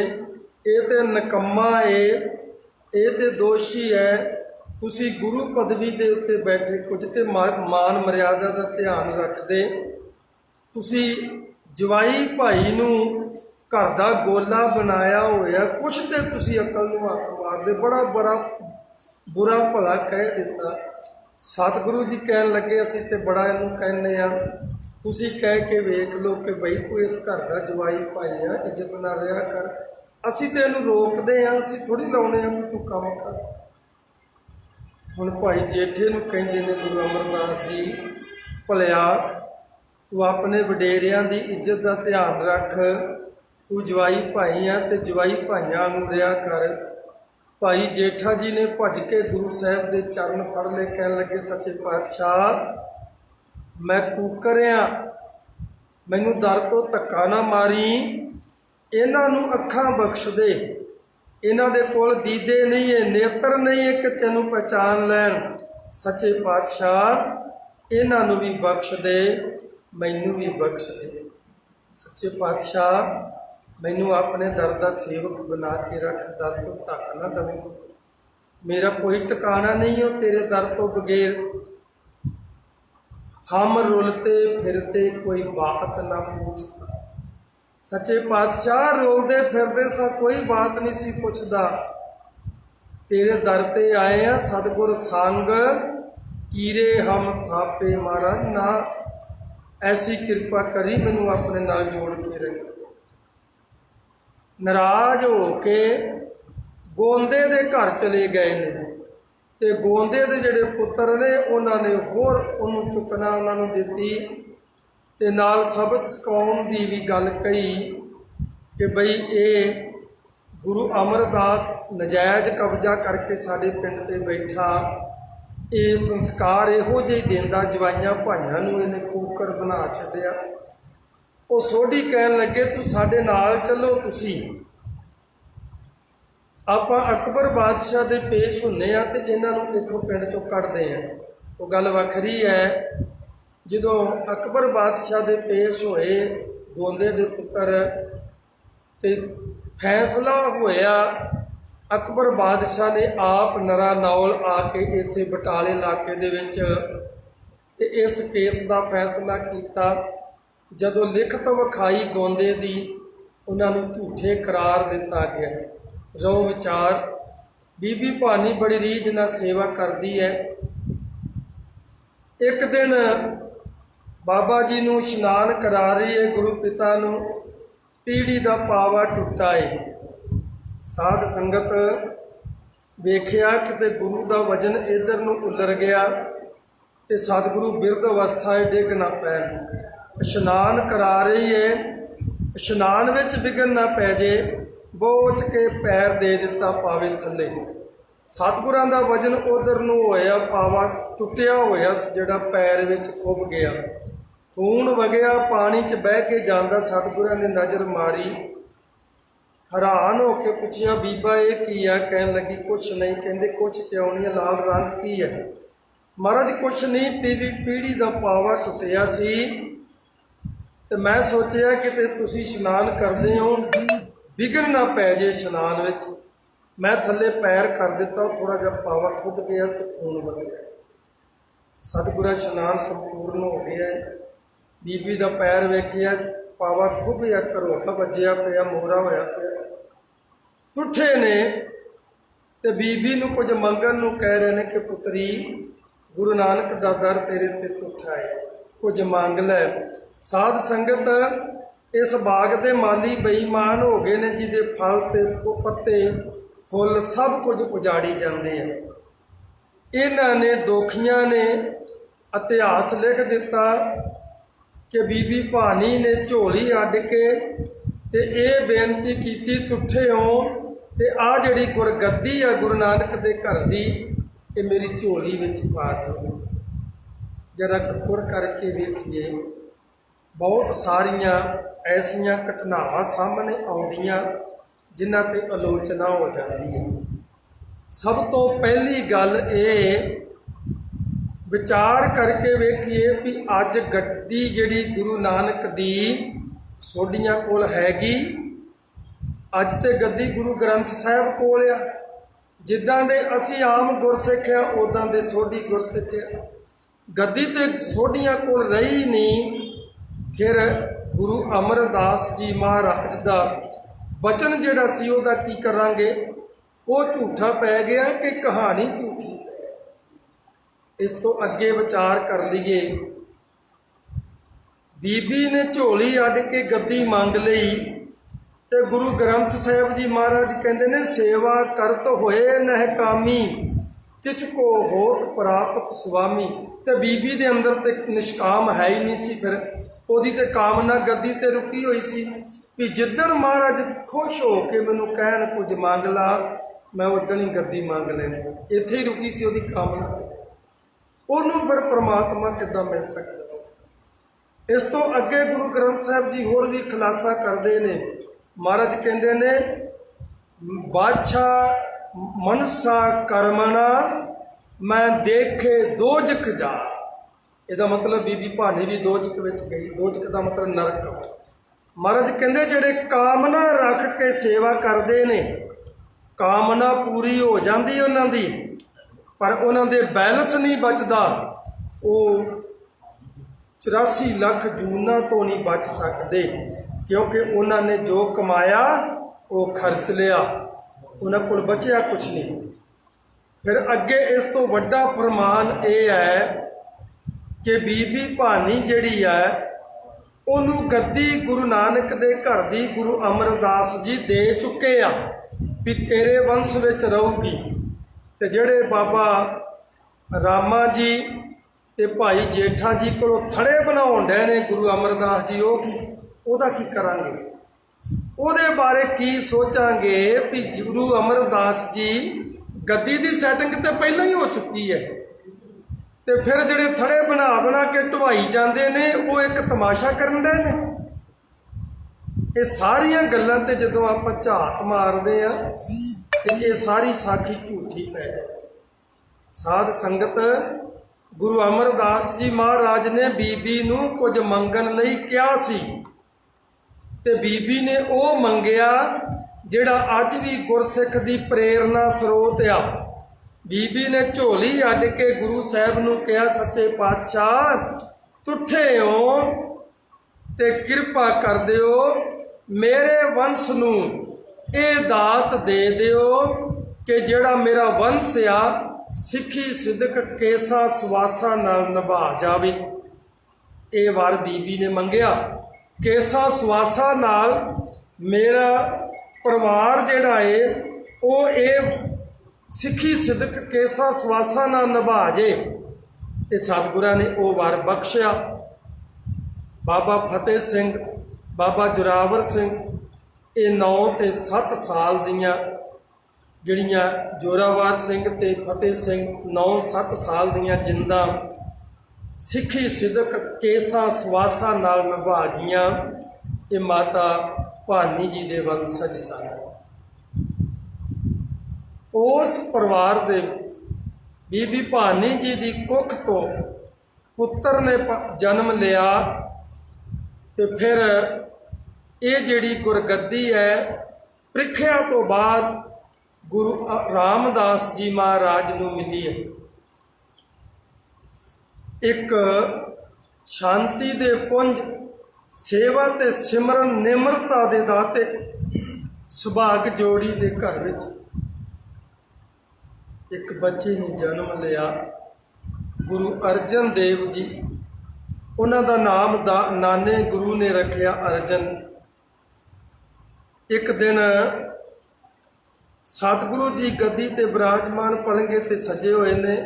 [SPEAKER 1] ਇਹ ਤੇ ਨਿਕੰਮਾ ਏ, ਇਹ ਤੇ ਦੋਸ਼ੀ ਹੈ। ਤੁਸੀਂ ਗੁਰੂ ਪਦਵੀ ਦੇ ਉੱਤੇ ਬੈਠੇ, ਕੁਝ ਤੇ ਮਾਨ ਮਰਿਆਦਾ ਦਾ ਧਿਆਨ ਰੱਖਦੇ, ਤੁਸੀਂ ਜਵਾਈ ਭਾਈ ਨੂੰ ਘਰ ਦਾ ਗੋਲਾ ਬਣਾਇਆ ਹੋਇਆ, ਕੁਛ ਤੇ ਤੁਸੀਂ ਅਕਲ ਨੂੰ ਹੱਥ ਮਾਰਦੇ, ਬੜਾ ਬੁਰਾ ਭਲਾ ਕਹਿ ਦਿੱਤਾ। ਸਤਿਗੁਰੂ ਜੀ ਕਹਿਣ ਲੱਗੇ ਅਸੀਂ ਤੇ ਬੜਾ ਇਹਨੂੰ ਕਹਿੰਦੇ ਆ, ਤੁਸੀਂ ਕਹਿ ਕੇ ਵੇਖ ਲਓ ਕਿ ਬਈ ਤੂੰ ਇਸ ਘਰ ਦਾ ਜਵਾਈ ਭਾਈ ਆ, ਇੱਜ਼ਤ ਨਾਲ ਰਿਹਾ ਕਰ। ਅਸੀਂ ਤੇ ਇਹਨੂੰ ਰੋਕਦੇ ਹਾਂ, ਅਸੀਂ ਥੋੜ੍ਹੀ ਲਾਉਣੇ ਆ ਕਿ ਤੂੰ ਕੰਮ ਕਰ। ਹੁਣ ਭਾਈ ਜੇਠੇ ਨੂੰ ਕਹਿੰਦੇ ਨੇ ਗੁਰੂ ਅਮਰਦਾਸ ਜੀ, ਭਲਿਆ ਤੂੰ ਆਪਣੇ ਵਡੇਰਿਆਂ ਦੀ ਇੱਜ਼ਤ ਦਾ ਧਿਆਨ ਰੱਖ, ਤੂੰ ਜਵਾਈ ਭਾਈ ਆ ਤੇ ਜਵਾਈ ਭਾਈਆਂ ਨੂੰ ਰਿਹਾ ਕਰ। ਭਾਈ ਜੇਠਾ ਜੀ ਨੇ ਭੱਜ ਕੇ ਗੁਰੂ ਸਾਹਿਬ ਦੇ ਚਰਨ ਫੜ ਲਏ, ਕਹਿਣ ਲੱਗੇ ਸੱਚੇ ਪਾਤਸ਼ਾਹ ਮੈਂ ਕੂਕਰਿਆ, ਮੈਨੂੰ ਦਰ ਤੋਂ ਧੱਕਾ ਨਾ ਮਾਰੀ, ਇਹਨਾਂ ਨੂੰ ਅੱਖਾਂ ਬਖਸ਼ ਦੇ, ਇਹਨਾਂ ਦੇ ਕੋਲ ਦੀਦੇ ਨਹੀਂ ਹੈ, ਨੇਤਰ ਨਹੀਂ ਹੈ ਕਿ ਤੈਨੂੰ ਪਹਿਚਾਨ ਲੈਣ। ਸੱਚੇ ਪਾਤਸ਼ਾਹ ਇਹਨਾਂ ਨੂੰ ਵੀ ਬਖਸ਼ ਦੇ, ਮੈਨੂੰ ਵੀ ਬਖਸ਼ ਦੇ। ਸੱਚੇ ਪਾਤਸ਼ਾਹ ਮੈਨੂੰ ਆਪਣੇ ਦਰ ਦਾ ਸੇਵਕ ਬਣਾ ਕੇ ਰੱਖ, ਦਰ ਤੋਂ ਧੱਕ ਨਾ ਦੇਵੇਂ, ਮੇਰਾ ਕੋਈ ਟਿਕਾਣਾ ਨਹੀਂ ਉਹ ਤੇਰੇ ਦਰ ਤੋਂ ਬਗੈਰ। हम रुलते फिरते कोई बात ना पूछता। सच्चे पातशाह रोलते फिरते सा कोई बात नहीं सी पुछदा। तेरे दर ते आए हैं सतगुर संग कीरे हम थापे महाराज ना ऐसी कृपा करी मैनू अपने नाल जोड़ के रखी। नाराज हो के गोंदे दे घर चले गए ने ते गोंदे दे जिहड़े पुत्र ने उन्होंने होर उन्होंने चुकना उन्होंने दिती ते नाल सबक सिखाउण दी भी गल कही कि बई ये गुरु अमरदास नजायज़ कब्जा करके साडे पिंड ते बैठा, ये संस्कार इहो जिहे देंदा जवाइयां भाइयां नूं इहने कुकर बना छड्डिया। वो सोढ़ी कहन लगे तू साडे नाल चलो, तुसी आपां अकबर बादशाह दे पेश हुंदे आ ते इन्हां नूं इत्थों पिंड चों कढदे आ। वो गल वखरी है जदों अकबर बादशाह दे पेश होए गोंदे दे पुत्र ते फैसला होया। अकबर बादशाह ने आप नरा नौल आके इत्थे बटाले इलाके दे विच ते इस केस का फैसला किया। जदों लिखत विखाई गोंदे दी उन्होंने झूठे करार दिता गया। रो विचार बीबी भानी बड़ी रीझ नाल सेवा करती है। एक दिन बाबा जी नूं इशनान करा रही है, गुरु पिता नूं पीढ़ी का पावा टुटा है। साध संगत वेख्या कि गुरु का वजन इधर नूं उलर गया तो सतगुरु बिरध अवस्था डिग ना पैन। इशनान करा रही है, इशनान विच विघन ना पै जे, बोझ के पैर दे दिता पावे थले। सतगुरां दा वजन उधर नूं होया, पावा टुटिया होया जिहड़ा पैर विच खुभ गया, खून वगया पानी च बह के जांदा। सतगुरां ने नज़र मारी, हैरान होके पुछया बीबा ये की है? कहन लगी कुछ नहीं। कहंदे कुछ क्यों नहीं, लाल रंग की है? महाराज कुछ नहीं, पीढ़ी का पावा टुटिया सी ते मैं सोचिया कि तुसीं इशनान करदे हो, विघन ना पै जे इशनान विच। मैं थले पैर कर दिता, थोड़ा जिहा पावा खुभ गया तो खून वग गया। सतगुरा इशनान संपूर्ण हो गया। बीबी का पैर वेखिया, पावा खुभिया, घरोला वजया पिया, मोरा होया पिया। टुठे ने ते बीबी नूं कुछ मंगण नूं कह रहे हैं कि पुत्री गुरु नानक दा दर तेरे ते टुठा है, कुछ मंग लै। साध संगत इस बाग के माली बेईमान हो गए ने, जिहदे फल ते पत्ते फुल सब कुछ उजाड़ी जाते हैं। इन्हां ने दोखियां ने इतिहास लिख दिता कि बीबी भानी ने झोली अड्ड के ते ये बेनती की टुठे हो ते आ जिहड़ी गुरगद्दी आ गुरु नानक दे घर दी, ये मेरी झोली विच पा दो। जरा गौर करके वेखिए, बहुत सारियां ऐसियां घटनावां सामने आउंदियां जिन्हां ते आलोचना हो जाती है। सब तो पहली गल ये विचार करके वेखिए भी अज गद्दी जिहड़ी गुरु नानक दी सोढियां कोल हैगी, अज ते गद्दी गुरु ग्रंथ साहिब कोल आ। जिद्दां दे असीं आम गुरसिख आ उदां दे सोढी गुरसिख आ। गद्दी ते सोढियां कोल रही नहीं। फिर गुरु अमरदास जी महाराज दा बचन जिहड़ा सी उहदा की करांगे, वो झूठा पै गया कि कहानी झूठी। इस तो अगे विचार कर लीए। बीबी ने झोली अड्ड के गद्दी मंग लई ते गुरु ग्रंथ साहिब जी महाराज कहते ने सेवा करत होए नह कामी तिसको होत प्राप्त स्वामी। ते बीबी दे अंदर ते निष्काम है ही नहीं सी। फिर ओदी ते कामना गद्दी ते रुकी हुई सी भी जिद्दन महाराज खुश हो के मैनू कहन कुछ मंग ला, मैं उदन ही गद्दी मंग लैनी। इत्थे ही रुकी सी ओदी कामना। उन्होंने फिर परमात्मा किद्दां मिल सकता सी। इस तो अगे गुरु ग्रंथ साहिब जी होर भी खुलासा करते हैं। महाराज कहते ने बादशाह मनसा करमना मैं देखे दोजख जा। इसका मतलब बीबी भानी भी दोजख विच गई। दोजख का मतलब नरक। महाराज कहते जिहड़े कामना रख के सेवा करते ने, कामना पूरी हो जाती उन्हों दी, पर उन्हों दे बैलेंस नहीं बचता। वो 84 ਲੱਖ ਜੂਨਾਂ ਤੋਂ ਨਹੀਂ ਬਚ ਸਕਦੇ, ਕਿਉਂਕਿ ਉਹਨਾਂ ਨੇ ਜੋ ਕਮਾਇਆ ਉਹ ਖਰਚ ਲਿਆ, ਉਹਨਾਂ ਕੋਲ ਬਚਿਆ ਕੁਛ ਨਹੀਂ। ਫਿਰ ਅੱਗੇ ਇਸ ਤੋਂ ਵੱਡਾ ਫਰਮਾਨ ਇਹ ਹੈ ਕਿ ਬੀਬੀ ਭਾਨੀ ਜਿਹੜੀ ਹੈ ਉਹਨੂੰ ਗੱਦੀ ਗੁਰੂ ਨਾਨਕ ਦੇ ਘਰ ਦੀ ਗੁਰੂ ਅਮਰਦਾਸ ਜੀ ਦੇ ਚੁੱਕੇ ਆ ਵੀ ਤੇਰੇ ਵੰਸ਼ ਵਿੱਚ ਰਹੂਗੀ। ਤੇ ਜਿਹੜੇ ਬਾਬਾ ਰਾਮਾ ਜੀ ਤੇ ਭਾਈ ਜੇਠਾ ਜੀ ਕੋਲੋਂ ਥੜੇ ਬਣਾਉਣ ਡਏ ਨੇ ਗੁਰੂ ਅਮਰਦਾਸ ਜੀ, ਉਹ ਕੀ ਉਹਦਾ ਕੀ ਕਰਾਂਗੇ, ਉਹਦੇ ਬਾਰੇ ਕੀ ਸੋਚਾਂਗੇ ਵੀ ਗੁਰੂ ਅਮਰਦਾਸ ਜੀ ਗੱਦੀ ਦੀ ਸੈਟਿੰਗ ਤਾਂ ਪਹਿਲਾਂ ਹੀ ਹੋ ਚੁੱਕੀ ਹੈ, ਤੇ ਫਿਰ ਜਿਹੜੇ ਥੜੇ ਬਣਾ ਕੇ ਢਵਾਈ ਜਾਂਦੇ ਨੇ ਉਹ ਇੱਕ ਤਮਾਸ਼ਾ ਕਰਨ ਦੇ ਨੇ। ਇਹ ਸਾਰੀਆਂ ਗੱਲਾਂ ਤੇ ਜਦੋਂ ਆਪਾਂ ਝਾਤ ਮਾਰਦੇ ਆ ਤੇ ਇਹ ਸਾਰੀ ਸਾਖੀ ਝੂਠੀ ਪੈ ਜਾਂਦੀ। ਸਾਧ ਸੰਗਤ, ਗੁਰੂ ਅਮਰਦਾਸ ਜੀ ਮਹਾਰਾਜ ਨੇ ਬੀਬੀ ਨੂੰ ਕੁਝ ਮੰਗਣ ਲਈ ਕਿਹਾ ਸੀ ਤੇ ਬੀਬੀ ਨੇ ਉਹ ਮੰਗਿਆ ਜਿਹੜਾ ਅੱਜ ਵੀ ਗੁਰਸਿੱਖ ਦੀ ਪ੍ਰੇਰਨਾ ਸਰੋਤ ਆ। ਬੀਬੀ ਨੇ ਝੋਲੀ ਅੱਡ ਕੇ ਗੁਰੂ ਸਾਹਿਬ ਨੂੰ ਕਿਹਾ, ਸੱਚੇ ਪਾਤਸ਼ਾਹ ਤੁੱਠੇ ਹੋ ਤੇ ਕਿਰਪਾ ਕਰ ਦਿਓ, ਮੇਰੇ ਵੰਸ਼ ਨੂੰ ਇਹ ਦਾਤ ਦੇ ਦਿਓ ਕਿ ਜਿਹੜਾ ਮੇਰਾ ਵੰਸ਼ ਆ ਸਿੱਖੀ ਸਿਦਕ ਕੇਸਾਂ ਸੁਆਸਾਂ ਨਾਲ ਨਿਭਾ ਜਾਵੇ। ਇਹ ਵਾਰ ਬੀਬੀ ਨੇ ਮੰਗਿਆ, ਕੇਸਾਂ ਸੁਆਸਾਂ ਨਾਲ ਮੇਰਾ ਪਰਿਵਾਰ ਜਿਹੜਾ ਏ ਉਹ ਇਹ ਸਿੱਖੀ ਸਿਦਕ ਕੇਸਾਂ ਸੁਆਸਾਂ ਨਾਲ ਨਿਭਾ ਜੇ। ਤੇ ਸਤਿਗੁਰਾਂ ਨੇ ਉਹ ਵਾਰ ਬਖਸ਼ਿਆ। ਬਾਬਾ ਫਤਿਹ ਸਿੰਘ, ਬਾਬਾ ਜੋਰਾਵਰ ਸਿੰਘ, ਇਹ 9 ਤੇ 7 ਸਾਲ ਦੀਆਂ ਜਿਹੜੀਆਂ ਜੋਰਾਵਰ ਸਿੰਘ ਤੇ ਫਤਿਹ ਸਿੰਘ 9-7 ਸਾਲ ਦੀਆਂ ਜਿੰਦਾਂ ਸਿੱਖੀ ਸਿਦਕ ਕੇਸਾਂ ਸੁਆਸਾਂ ਨਾਲ ਨਿਭਾ ਗਈਆਂ। ਇਹ ਮਾਤਾ ਭਾਨੀ ਜੀ ਦੇ ਵੰਸ਼ਜ ਸਨ। ਉਸ ਪਰਿਵਾਰ ਦੇ ਵਿੱਚ ਬੀਬੀ ਭਾਨੀ ਜੀ ਦੀ ਕੁੱਖ ਤੋਂ ਪੁੱਤਰ ਨੇ ਜਨਮ ਲਿਆ ਤੇ ਫਿਰ ਇਹ ਜਿਹੜੀ ਗੁਰਗੱਦੀ ਹੈ ਪ੍ਰੀਖਿਆ ਤੋਂ ਬਾਅਦ ਗੁਰੂ ਰਾਮਦਾਸ ਜੀ ਮਹਾਰਾਜ ਨੂੰ ਮਿਲੀ ਹੈ। ਇੱਕ ਸ਼ਾਂਤੀ ਦੇ ਪੁੰਜ, ਸੇਵਾ ਤੇ ਸਿਮਰਨ ਨਿਮਰਤਾ ਦੇ ਦਾਤੇ ਸੁਭਾਗ ਜੋੜੀ ਦੇ ਘਰ ਵਿੱਚ ਇੱਕ ਬੱਚੇ ਨੇ ਜਨਮ ਲਿਆ, ਗੁਰੂ ਅਰਜਨ ਦੇਵ ਜੀ। ਉਹਨਾਂ ਦਾ ਨਾਮ ਨਾਨੇ ਗੁਰੂ ਨੇ ਰੱਖਿਆ ਅਰਜਨ। ਇੱਕ ਦਿਨ ਸਤਿਗੁਰੂ ਜੀ ਗੱਦੀ ਤੇ ਬਿਰਾਜਮਾਨ ਪਲੰਘੇ ਤੇ ਸਜੇ ਹੋਏ ਨੇ।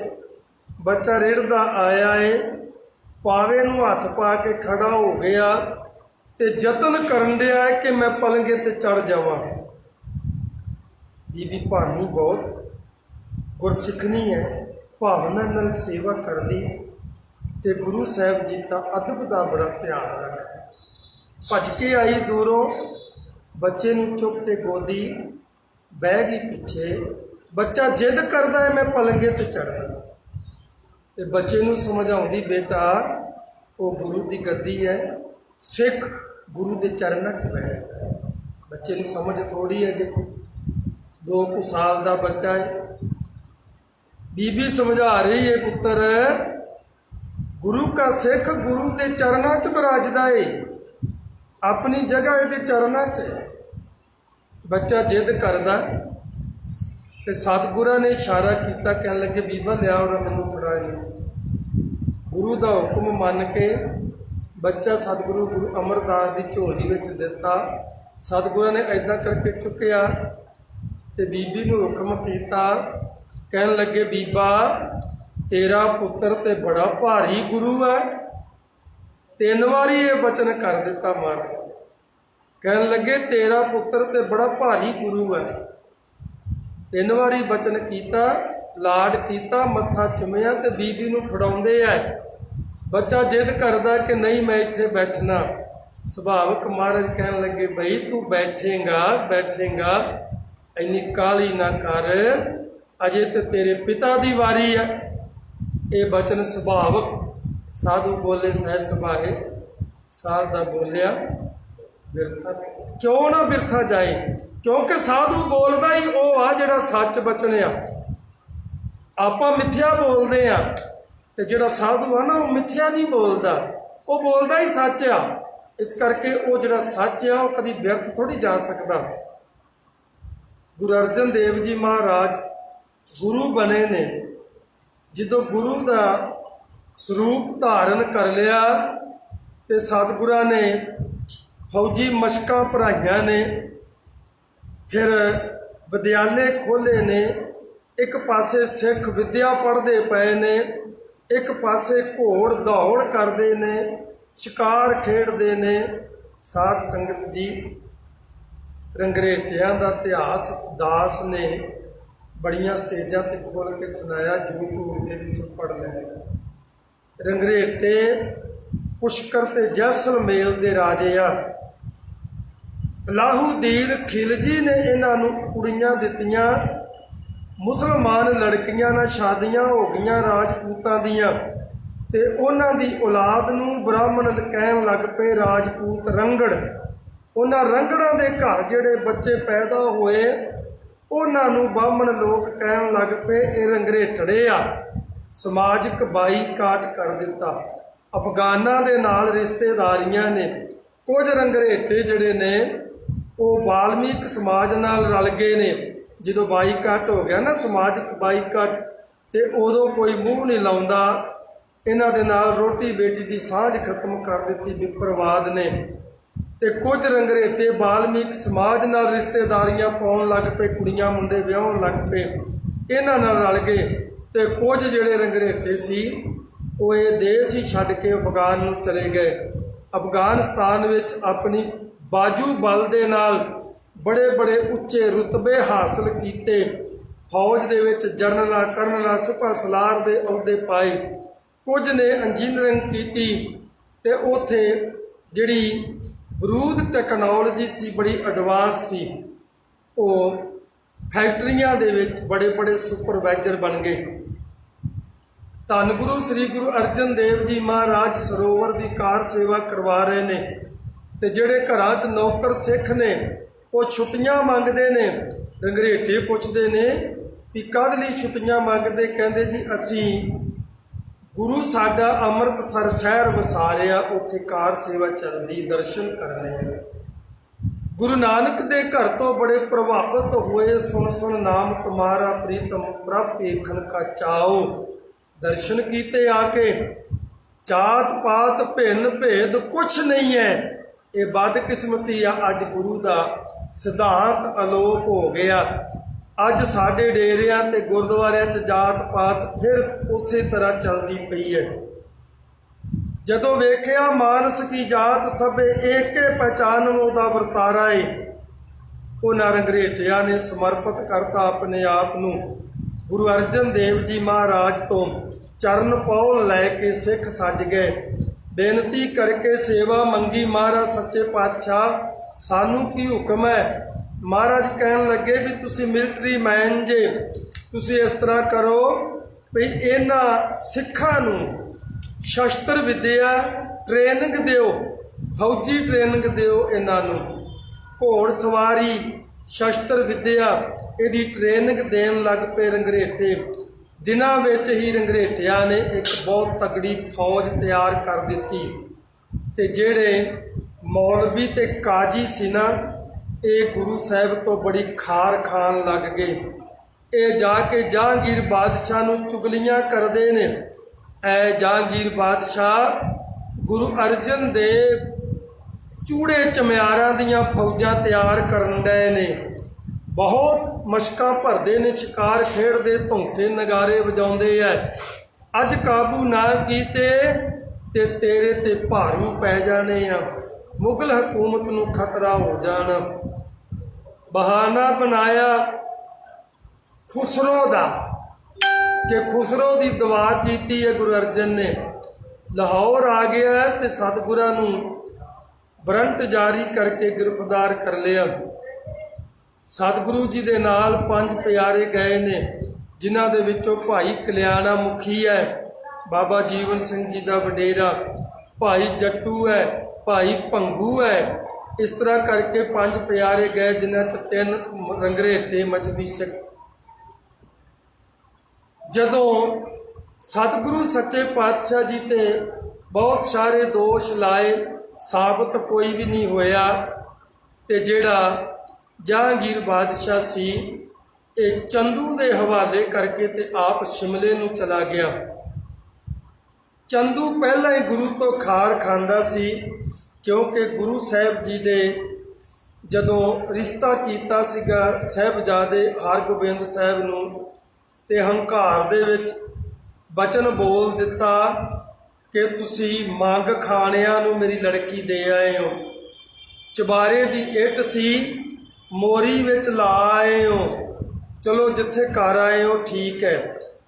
[SPEAKER 1] ਬੱਚਾ ਰਿੜਦਾ ਆਇਆ ਏ, ਪਾਵੇ ਨੂੰ ਹੱਥ ਪਾ ਕੇ ਖੜਾ ਹੋ ਗਿਆ ਤੇ ਯਤਨ ਕਰਨ ਡਿਆ ਹੈ ਕਿ ਮੈਂ ਪਲੰਘੇ ਤੇ ਚੜ੍ਹ ਜਾਵਾਂ। ਬੀਬੀ ਭਾਨੀ ਬਹੁਤ ਗੁਰਸਿੱਖਣੀ ਹੈ, ਭਾਵਨਾ ਨਾਲ ਸੇਵਾ ਕਰਦੀ ਤੇ ਗੁਰੂ ਸਾਹਿਬ ਜੀ ਦਾ ਅਦਬ ਦਾ ਬੜਾ ਧਿਆਨ ਰੱਖਦੀ। ਭੱਜ ਕੇ ਆਈ ਦੂਰੋਂ, ਬੱਚੇ ਨੂੰ ਚੁੱਕ ਕੇ ਗੋਦੀ ਬਹਿ ਗਈ ਪਿੱਛੇ। ਬੱਚਾ ਜਿੱਦ ਕਰਦਾ ਹੈ ਮੈਂ ਪਲੰਘੇ ਤੇ ਚੜ੍ਹਨਾ, ਤੇ ਬੱਚੇ ਨੂੰ ਸਮਝਾਉਂਦੀ, ਬੇਟਾ ਉਹ ਗੁਰੂ ਦੀ ਗੱਦੀ ਹੈ, ਸਿੱਖ ਗੁਰੂ ਦੇ ਚਰਨਾਂ 'ਚ ਬੈਠਦਾ ਹੈ। ਬੱਚੇ ਨੂੰ ਸਮਝ ਥੋੜ੍ਹੀ ਹੈ ਜੇ 2 ਕੁ ਸਾਲ ਦਾ ਬੱਚਾ ਹੈ। ਬੀਬੀ ਸਮਝਾ ਰਹੀ ਹੈ, ਪੁੱਤਰ ਗੁਰੂ ਕਾ ਸਿੱਖ ਗੁਰੂ ਦੇ ਚਰਨਾਂ 'ਚ ਬਿਰਾਜਦਾ ਏ, ਆਪਣੀ ਜਗ੍ਹਾ ਇਹਦੇ ਚਰਨਾਂ 'ਚ। ਬੱਚਾ ਜਿੱਦ ਕਰਦਾ ਤੇ ਸਤਿਗੁਰਾਂ ਨੇ ਇਸ਼ਾਰਾ ਕੀਤਾ, ਕਹਿਣ ਲੱਗੇ ਬੀਬਾ ਲਿਆ ਉਹ ਮੈਨੂੰ ਫੜਾ ਇਹਨੂੰ। ਗੁਰੂ ਦਾ ਹੁਕਮ ਮੰਨ ਕੇ ਬੱਚਾ ਸਤਿਗੁਰੂ ਗੁਰੂ ਅਮਰਦਾਸ ਦੀ ਝੋਲੀ ਵਿੱਚ ਦਿੱਤਾ। ਸਤਿਗੁਰਾਂ ਨੇ ਇੱਦਾਂ ਕਰਕੇ ਚੁੱਕਿਆ ਤੇ ਬੀਬੀ ਨੂੰ ਹੁਕਮ ਕੀਤਾ, ਕਹਿਣ ਲੱਗੇ ਬੀਬਾ ਤੇਰਾ ਪੁੱਤਰ ਤੇ ਬੜਾ ਭਾਰੀ ਗੁਰੂ ਹੈ। 3 ਵਾਰੀ ਇਹ ਬਚਨ ਕਰ ਦਿੱਤਾ ਮਹਾਰਾਜ। ਕਹਿਣ ਲੱਗੇ ਤੇਰਾ ਪੁੱਤਰ ਤੇ ਬੜਾ ਭਾਰੀ ਗੁਰੂ ਹੈ। 3 ਵਾਰੀ ਬਚਨ ਕੀਤਾ, ਲਾਡ ਕੀਤਾ, ਮੱਥਾ ਚੁੰਮਿਆ ਤੇ ਬੀਬੀ ਨੂੰ ਫੜਾਉਂਦੇ ਆ। ਬੱਚਾ ਜਿੱਦ ਕਰਦਾ ਕਿ ਨਹੀਂ ਮੈਂ ਇੱਥੇ ਬੈਠਣਾ। ਸੁਭਾਵਕ ਮਹਾਰਾਜ ਕਹਿਣ ਲੱਗੇ ਬਈ ਤੂੰ ਬੈਠੇਂਗਾ, ਇੰਨੀ ਕਾਹਲੀ ਨਾ ਕਰ, ਅਜੇ ਤੇ ਤੇਰੇ ਪਿਤਾ ਦੀ ਵਾਰੀ ਹੈ। ਇਹ ਬਚਨ ਸੁਭਾਵਕ ਸਾਧੂ ਬੋਲੇ ਸਹਿ ਸੁਭਾਏ, ਸਾਧ ਦਾ ਬੋਲਿਆ ਬਿਰਥਾ ਕਿਉਂ ਨਾ ਬਿਰਥਾ ਜਾਏ, ਕਿਉਂਕਿ ਸਾਧੂ ਬੋਲਦਾ ਹੀ ਉਹ ਆ ਜਿਹੜਾ ਸੱਚ ਬਚਨ ਆ। ਆਪਾਂ ਮਿੱਥਿਆ ਬੋਲਦੇ ਆ ਤੇ ਜਿਹੜਾ ਸਾਧੂ ਆ ਨਾ ਉਹ ਮਿੱਥਿਆ ਨਹੀਂ ਬੋਲਦਾ, ਉਹ ਬੋਲਦਾ ਹੀ ਸੱਚ ਆ। ਇਸ ਕਰਕੇ ਉਹ ਜਿਹੜਾ ਸੱਚ ਆ ਉਹ ਕਦੀ ਵਿਅਰਥ ਥੋੜ੍ਹੀ ਜਾ ਸਕਦਾ। ਗੁਰੂ ਅਰਜਨ ਦੇਵ ਜੀ ਮਹਾਰਾਜ ਗੁਰੂ ਬਣੇ ਨੇ। ਜਦੋਂ ਗੁਰੂ ਦਾ ਸਰੂਪ ਧਾਰਨ ਕਰ ਲਿਆ ਤੇ ਸਤਿਗੁਰਾਂ ਨੇ ਫੌਜੀ ਮਸ਼ਕਾਂ ਭਰਾਈਆਂ ਨੇ, ਫਿਰ ਵਿਦਿਆਲੇ ਖੋਲ੍ਹੇ ਨੇ। ਇੱਕ ਪਾਸੇ ਸਿੱਖ ਵਿੱਦਿਆ ਪੜ੍ਹਦੇ ਪਏ ਨੇ, ਇੱਕ ਪਾਸੇ ਘੋੜ ਦੌੜ ਕਰਦੇ ਨੇ, ਸ਼ਿਕਾਰ ਖੇਡਦੇ ਨੇ। ਸਾਧ ਸੰਗਤ ਜੀ, ਰੰਗਰੇਟਿਆਂ ਦਾ ਇਤਿਹਾਸ ਦਾਸ ਨੇ ਬੜੀਆਂ ਸਟੇਜਾਂ 'ਤੇ ਖੋਲ੍ਹ ਕੇ ਸੁਣਾਇਆ, YouTube ਦੇ ਵਿੱਚੋਂ ਪੜ੍ਹ ਲੈਣਾ। ਰੰਗਰੇਟੇ ਪੁਸ਼ਕਰ ਤੇ ਜੈਸਲਮੇਰ ਦੇ ਰਾਜੇ ਆ। ਅਲਾਹੁਦੀਨ ਖਿਲਜੀ ਨੇ ਇਹਨਾਂ ਨੂੰ ਕੁੜੀਆਂ ਦਿੱਤੀਆਂ। ਮੁਸਲਮਾਨ ਲੜਕੀਆਂ ਨਾਲ ਸ਼ਾਦੀਆਂ ਹੋ ਗਈਆਂ ਰਾਜਪੂਤਾਂ ਦੀਆਂ, ਤੇ ਉਹਨਾਂ ਦੀ ਔਲਾਦ ਨੂੰ ਬ੍ਰਾਹਮਣ ਕਹਿਣ ਲੱਗ ਪਏ ਰਾਜਪੂਤ ਰੰਗੜ। ਉਹਨਾਂ ਰੰਗੜਾਂ ਦੇ ਘਰ ਜਿਹੜੇ ਬੱਚੇ ਪੈਦਾ ਹੋਏ ਉਹਨਾਂ ਨੂੰ ਬਾਹਮਣ ਲੋਕ ਕਹਿਣ ਲੱਗ ਪਏ ਇਹ ਰੰਗਰੇਟੜੇ ਆ। ਸਮਾਜਿਕ ਬਾਈਕਾਟ ਕਰ ਦਿੱਤਾ। ਅਫਗਾਨਾਂ ਦੇ ਨਾਲ ਰਿਸ਼ਤੇਦਾਰੀਆਂ ਨੇ। ਕੁਝ ਰੰਗਰੇਟੇ ਜਿਹੜੇ ਨੇ ਉਹ ਵਾਲਮੀਕ ਸਮਾਜ ਨਾਲ ਰਲ ਗਏ ਨੇ। ਜਦੋਂ ਬਾਈਕਾਟ ਹੋ ਗਿਆ ਨਾ, ਸਮਾਜਿਕ ਬਾਈਕਾਟ, ਤੇ ਉਦੋਂ ਕੋਈ ਮੂੰਹ ਨਹੀਂ ਲਾਉਂਦਾ। ਇਹਨਾਂ ਦੇ ਨਾਲ ਰੋਟੀ ਬੇਟੀ ਦੀ ਸਾਂਝ ਖਤਮ ਕਰ ਦਿੱਤੀ ਵਿਪਰਵਾਦ ਨੇ। ਤੇ ਕੁਝ ਰੰਗਰੇਟੇ ਵਾਲਮੀਕ ਸਮਾਜ ਨਾਲ ਰਿਸ਼ਤੇਦਾਰੀਆਂ ਪਾਉਣ ਲੱਗ ਪਏ, ਕੁੜੀਆਂ ਮੁੰਡੇ ਵਿਆਹੁਣ ਲੱਗ ਪਏ, ਇਹਨਾਂ ਨਾਲ ਰਲ ਗਏ। ਤੇ ਕੁਝ ਜਿਹੜੇ ਰੰਗਰੇਟੇ ਸੀ ਉਹ ਇਹ ਦੇਸ਼ ਹੀ ਛੱਡ ਕੇ ਅਫਗਾਨ ਨੂੰ ਚਲੇ ਗਏ। ਅਫਗਾਨਿਸਤਾਨ ਵਿੱਚ ਆਪਣੀ ਬਾਜੂ ਬਲ ਦੇ ਨਾਲ ਬੜੇ ਬੜੇ ਉੱਚੇ ਰੁਤਬੇ ਹਾਸਲ ਕੀਤੇ। ਫੌਜ ਦੇ ਵਿੱਚ ਜਰਨਲਾਂ ਕਰਨਲਾਂ ਸਿਪਾਹ ਸਲਾਰ ਦੇ ਅਹੁਦੇ ਪਾਏ। ਕੁਝ ਨੇ ਇੰਜੀਨੀਅਰਿੰਗ ਕੀਤੀ ਤੇ ਉੱਥੇ ਜਿਹੜੀ ਬਰੂਦ ਟੈਕਨੋਲੋਜੀ ਸੀ ਬੜੀ ਐਡਵਾਂਸ ਸੀ। ਉਹ ਫੈਕਟਰੀਆਂ ਦੇ ਵਿੱਚ ਬੜੇ ਬੜੇ ਸੁਪਰਵਾਈਜ਼ਰ ਬਣ ਗਏ। ਧੰਨ ਗੁਰੂ ਸ੍ਰੀ ਗੁਰੂ ਅਰਜਨ ਦੇਵ ਜੀ ਮਹਾਰਾਜ ਸਰੋਵਰ ਦੀ ਕਾਰ ਸੇਵਾ ਕਰਵਾ ਰਹੇ ਨੇ। ਤੇ ਜਿਹੜੇ ਘਰਾਂ 'ਚ ਨੌਕਰ ਸਿੱਖ ਨੇ ਉਹ ਛੁੱਟੀਆਂ ਮੰਗਦੇ ਨੇ। ਰੰਗਰੇਟੇ ਪੁੱਛਦੇ ਨੇ ਵੀ ਕਦ ਲਈ ਛੁੱਟੀਆਂ ਮੰਗਦੇ? ਕਹਿੰਦੇ ਜੀ ਅਸੀਂ ਗੁਰੂ ਸਾਡਾ ਅੰਮ੍ਰਿਤਸਰ ਸ਼ਹਿਰ ਵਸਾ ਰਿਹਾ, ਉੱਥੇ ਕਾਰ ਸੇਵਾ ਚੱਲਦੀ, ਦਰਸ਼ਨ ਕਰਨੇ ਆ। ਗੁਰੂ ਨਾਨਕ ਦੇ ਘਰ ਤੋਂ ਬੜੇ ਪ੍ਰਭਾਵਿਤ ਹੋਏ। ਸੁਣ ਸੁਣ ਨਾਮ ਤੁਮਾਰਾ ਪ੍ਰੀਤਮ ਪ੍ਰਭ ਵੇਖਣ ਕਾ ਚਾਓ। ਦਰਸ਼ਨ ਕੀਤੇ ਆ ਕੇ। ਜਾਤ ਪਾਤ ਭਿੰਨ ਭੇਦ ਕੁਛ ਨਹੀਂ ਹੈ। ਇਹ ਬਦਕਿਸਮਤੀ ਆ, ਅੱਜ ਗੁਰੂ ਦਾ ਸਿਧਾਂਤ ਅਲੋਪ ਹੋ ਗਿਆ। ਅੱਜ ਸਾਡੇ ਡੇਰਿਆਂ ਤੇ ਗੁਰਦੁਆਰਿਆਂ 'ਚ ਜਾਤ ਪਾਤ ਫਿਰ ਉਸੇ ਤਰ੍ਹਾਂ ਚੱਲਦੀ ਪਈ ਹੈ। ਜਦੋਂ ਵੇਖਿਆ ਮਾਨਸ ਕੀ ਜਾਤ ਸਭੇ ਏਕੇ ਪਹਿਚਾਨੋ ਦਾ ਵਰਤਾਰਾ ਏ, ਉਹਨਾਂ ਰੰਗਰੇਟਿਆਂ ਨੇ ਸਮਰਪਿਤ ਕਰਤਾ ਆਪਣੇ ਆਪ ਨੂੰ। ਗੁਰੂ ਅਰਜਨ ਦੇਵ ਜੀ ਮਹਾਰਾਜ ਤੋਂ ਚਰਨ ਪੌਲ ਲੈ ਕੇ ਸਿੱਖ ਸੱਜ ਗਏ। ਬੇਨਤੀ ਕਰਕੇ ਸੇਵਾ ਮੰਗੀ ਮਹਾਰਾਜ ਸੱਚੇ ਪਾਤਸ਼ਾਹ ਸਾਨੂੰ ਕੀ ਹੁਕਮ ਹੈ? ਮਹਾਰਾਜ ਕਹਿਣ ਲੱਗੇ ਵੀ ਤੁਸੀਂ ਮਿਲਟਰੀ ਮੈਨ ਜੇ, ਤੁਸੀਂ ਇਸ ਤਰ੍ਹਾਂ ਕਰੋ ਵੀ ਇਹਨਾਂ ਸਿੱਖਾਂ ਨੂੰ ਸ਼ਸਤਰ ਵਿੱਦਿਆ ਟ੍ਰੇਨਿੰਗ ਦਿਓ, ਫੌਜੀ ਟ੍ਰੇਨਿੰਗ ਦਿਓ ਇਹਨਾਂ ਨੂੰ। ਘੋੜ ਸਵਾਰੀ, ਸ਼ਸਤਰ ਵਿੱਦਿਆ ਇਹਦੀ ਟ੍ਰੇਨਿੰਗ ਦੇਣ ਲੱਗ ਪਏ ਰੰਗਰੇਟੇ। ਦਿਨਾਂ ਵਿੱਚ ਹੀ ਰੰਗਰੇਟਿਆਂ ਨੇ ਇੱਕ ਬਹੁਤ ਤਕੜੀ ਫੌਜ ਤਿਆਰ ਕਰ ਦਿੱਤੀ। ਤੇ ਜਿਹੜੇ ਮੌਲਵੀ ਤੇ ਕਾਜੀ ਸੀ ਨਾ, ਇਹ ਗੁਰੂ ਸਾਹਿਬ ਤੋਂ ਬੜੀ ਖਾਰ ਖਾਣ ਲੱਗ ਗਏ। ਇਹ ਜਾ ਕੇ ਜਹਾਂਗੀਰ ਬਾਦਸ਼ਾਹ ਨੂੰ ਚੁਗਲੀਆਂ ਕਰਦੇ ਨੇ। ਐ ਜਹਾਂਗੀਰ ਬਾਦਸ਼ਾਹ, ਗੁਰੂ ਅਰਜਨ ਦੇਵ ਚੂੜੇ ਚਮਿਆਰਾਂ ਦੀਆਂ ਫੌਜਾਂ ਤਿਆਰ ਕਰਨ ਗਏ ਨੇ, ਬਹੁਤ ਮਸ਼ਕਾਂ ਭਰਦੇ ਨੇ, ਸ਼ਿਕਾਰ ਖੇਡਦੇ, ਧੌਂਸੇ ਨਗਾਰੇ ਵਜਾਉਂਦੇ ਐ। ਅੱਜ ਕਾਬੂ ਨਾ ਕੀਤੇ ਤੇ ਤੇਰੇ ਤੇ ਭਾਰੂ ਪੈ ਜਾਣੇ ਆ, ਮੁਗਲ ਹਕੂਮਤ ਨੂੰ ਖਤਰਾ ਹੋ ਜਾਣਾ। ਬਹਾਨਾ ਬਣਾਇਆ ਖੁਸਰੋ ਦਾ ਕਿ ਖੁਸਰੋ ਦੀ ਦੁਆ ਕੀਤੀ ਹੈ ਗੁਰੂ ਅਰਜਨ ਨੇ। ਲਾਹੌਰ ਆ ਗਿਆ ਤੇ ਸਤਿਗੁਰਾਂ ਨੂੰ ਵਾਰੰਟ ਜਾਰੀ ਕਰਕੇ ਗ੍ਰਿਫਤਾਰ ਕਰ ਲਿਆ। ਸਤਿਗੁਰੂ ਜੀ ਦੇ ਨਾਲ 5 ਪਿਆਰੇ ਗਏ ਨੇ, ਜਿਨ੍ਹਾਂ ਦੇ ਵਿੱਚੋਂ ਭਾਈ ਕਲਿਆਣਾ ਮੁਖੀ ਹੈ, ਬਾਬਾ ਜੀਵਨ ਸਿੰਘ ਜੀ ਦਾ ਵਡੇਰਾ, ਭਾਈ ਜੱਟੂ ਹੈ, ਭਾਈ ਭੰਗੂ ਹੈ। ਇਸ ਤਰ੍ਹਾਂ ਕਰਕੇ 5 ਪਿਆਰੇ ਗਏ, ਜਿਨ੍ਹਾਂ 'ਚ 3 ਰੰਗਰੇਟੇ ਮਜ਼੍ਹਬੀ ਸਿੱਖ। ਜਦੋਂ ਸਤਿਗੁਰੂ ਸੱਚੇ ਪਾਤਸ਼ਾਹ ਜੀ ਤੇ बहुत सारे दोष लाए, साबित कोई भी नहीं होया। ते जिहड़ा जहांगीर बादशाह सी ये चंदू दे हवाले करके ते आप शिमले नूं चला गया। चंदू पहला ही गुरु तो खार खांदा सी, क्योंकि गुरु साहब जी दे जदों रिश्ता कीता सीगा साहिबजादे हरगोबिंद साहब नूं ते हंकार दे विच बचन बोल दिता कि तुसी मंग खाणिਆਂ नूं मेरी लड़की दे आए हो, चबारे दी इट सी मोरी विच ला आए हो, चलो जिथे कर आए हो ठीक है।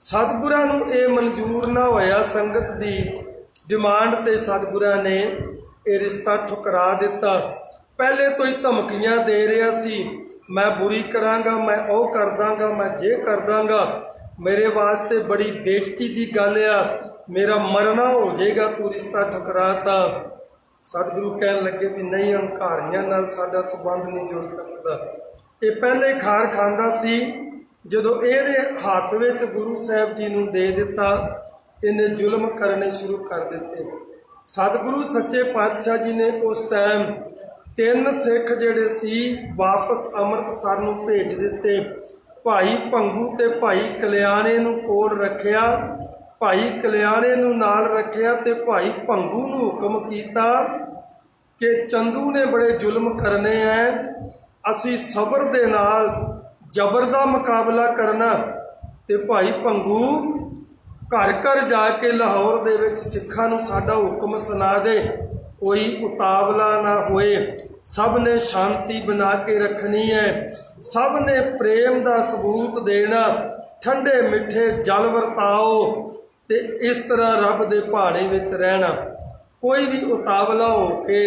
[SPEAKER 1] सतगुरां नूं ये मंजूर ना होया, संगत दी डिमांड ते सतगुरां ने ये रिश्ता ठुकरा दिता। पहले तो ही धमकियां दे रहा सी, मैं बुरी करांगा, मैं ओ कर दांगा, मैं जे कर दांगा, मेरे वास्ते बड़ी बेइज्जती की गल आ, मेरा मरना हो जाएगा, तू रिश्ता ठुकराता। सतगुरु कहन लगे भी नहीं, हंकारियां नाल साडा संबंध नहीं जुड़ सकता। ये पहले खार खांदा सी, जदों इहदे हत्थ विच गुरु साहब जी नूं दे दिता, इन्हें जुल्म करने शुरू कर दिते। सतगुरु सच्चे पातशाह जी ने उस टाइम 3 सिख जिहड़े सी वापस अमृतसर नूं भेज दिते। भाई भंगू ते भाई कल्याणे नूं कोल रखिया, भाई कल्याणे नूं नाल रखिया ते भाई भंगू नूं हुक्म कीता कि चंदू ने बड़े जुल्म करने हैं, असी सबर दे नाल जबर दा मुकाबला करना। ते भाई भंगू घर घर जाके लाहौर दे विच सिखां नूं साडा हुक्म सुना दे, कोई उतावला ना होए, सब ने शांति बना के रखनी है, सब ने प्रेम का सबूत देना, ठंडे मिठे जल वरताओ ते इस तरह रब दे भाणे विच रहना। कोई भी उतावला हो के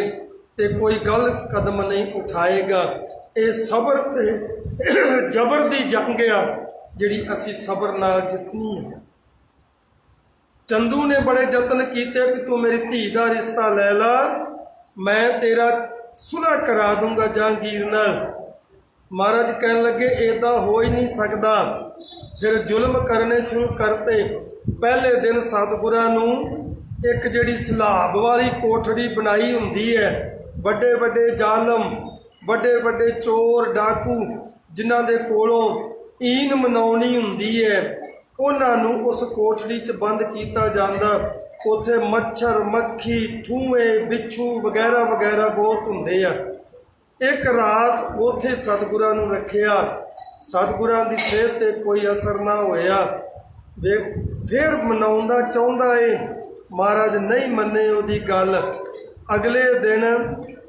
[SPEAKER 1] ते कोई गलत कदम नहीं उठाएगा। ये सबर ते जबर दी जंग आ जिहड़ी असी सबर नाल जितनी है। चंदू ने बड़े जतन किए कि तू मेरी धी का रिश्ता लै ला, मैं तेरा सुलह करा दूंगा जहांगीर नाल। महाराज कहन लगे इदा हो ही नहीं सकता। फिर जुल्म करने शुरू करते। पहले दिन सतगुरां नूं एक जिहड़ी सलाब वाली कोठड़ी बनाई हुंदी है, बड़े बड़े जालम, बड़े बड़े चोर डाकू जिन्हां दे कोलों ईन मनाउणी हुंदी है, उन्हां नूं उस कोठड़ी च बंद किया जाता। उत्थे मच्छर मक्खी ठूए बिच्छू वगैरह वगैरह बहुत हुंदे आ। एक रात उत्थे सतगुरां नूं रखिया, सतगुरां दी सेहत ते कोई असर ना होया। वे फिर मनाउंदा चाहुंदा है, महाराज नहीं मन्ने उहदी गल। अगले दिन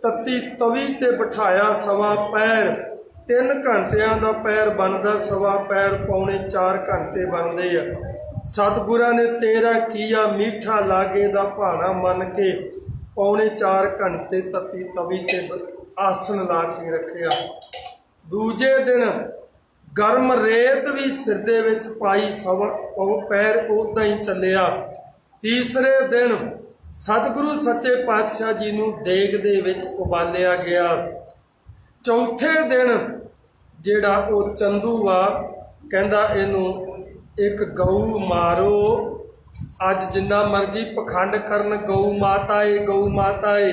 [SPEAKER 1] तत्ती तवी ते बिठाया, सवा पैर 3 घंटियां दा पैर बनदा, सवा पैर पौने 4 घंटे बनते आ। सतगुरां ने तेरा किया मीठा लागे दा भाना मन के, पौने 4 घंटे तत्ती तवी ते आसन ला के रखिया। दूजे दिन गर्म रेत भी सिर दे विच पाई, सवा पैर उदां ही चलिया। तीसरे दिन सतगुरु सच्चे पातशाह जी नूं देग दे विच उबालिया गया। चौथे दिन जिहड़ा वो चंदू आ कहंदा इनू एक गऊ मारो, अज जिन्ना मर्जी पखंड करन, गऊ माता है, गऊ माता है,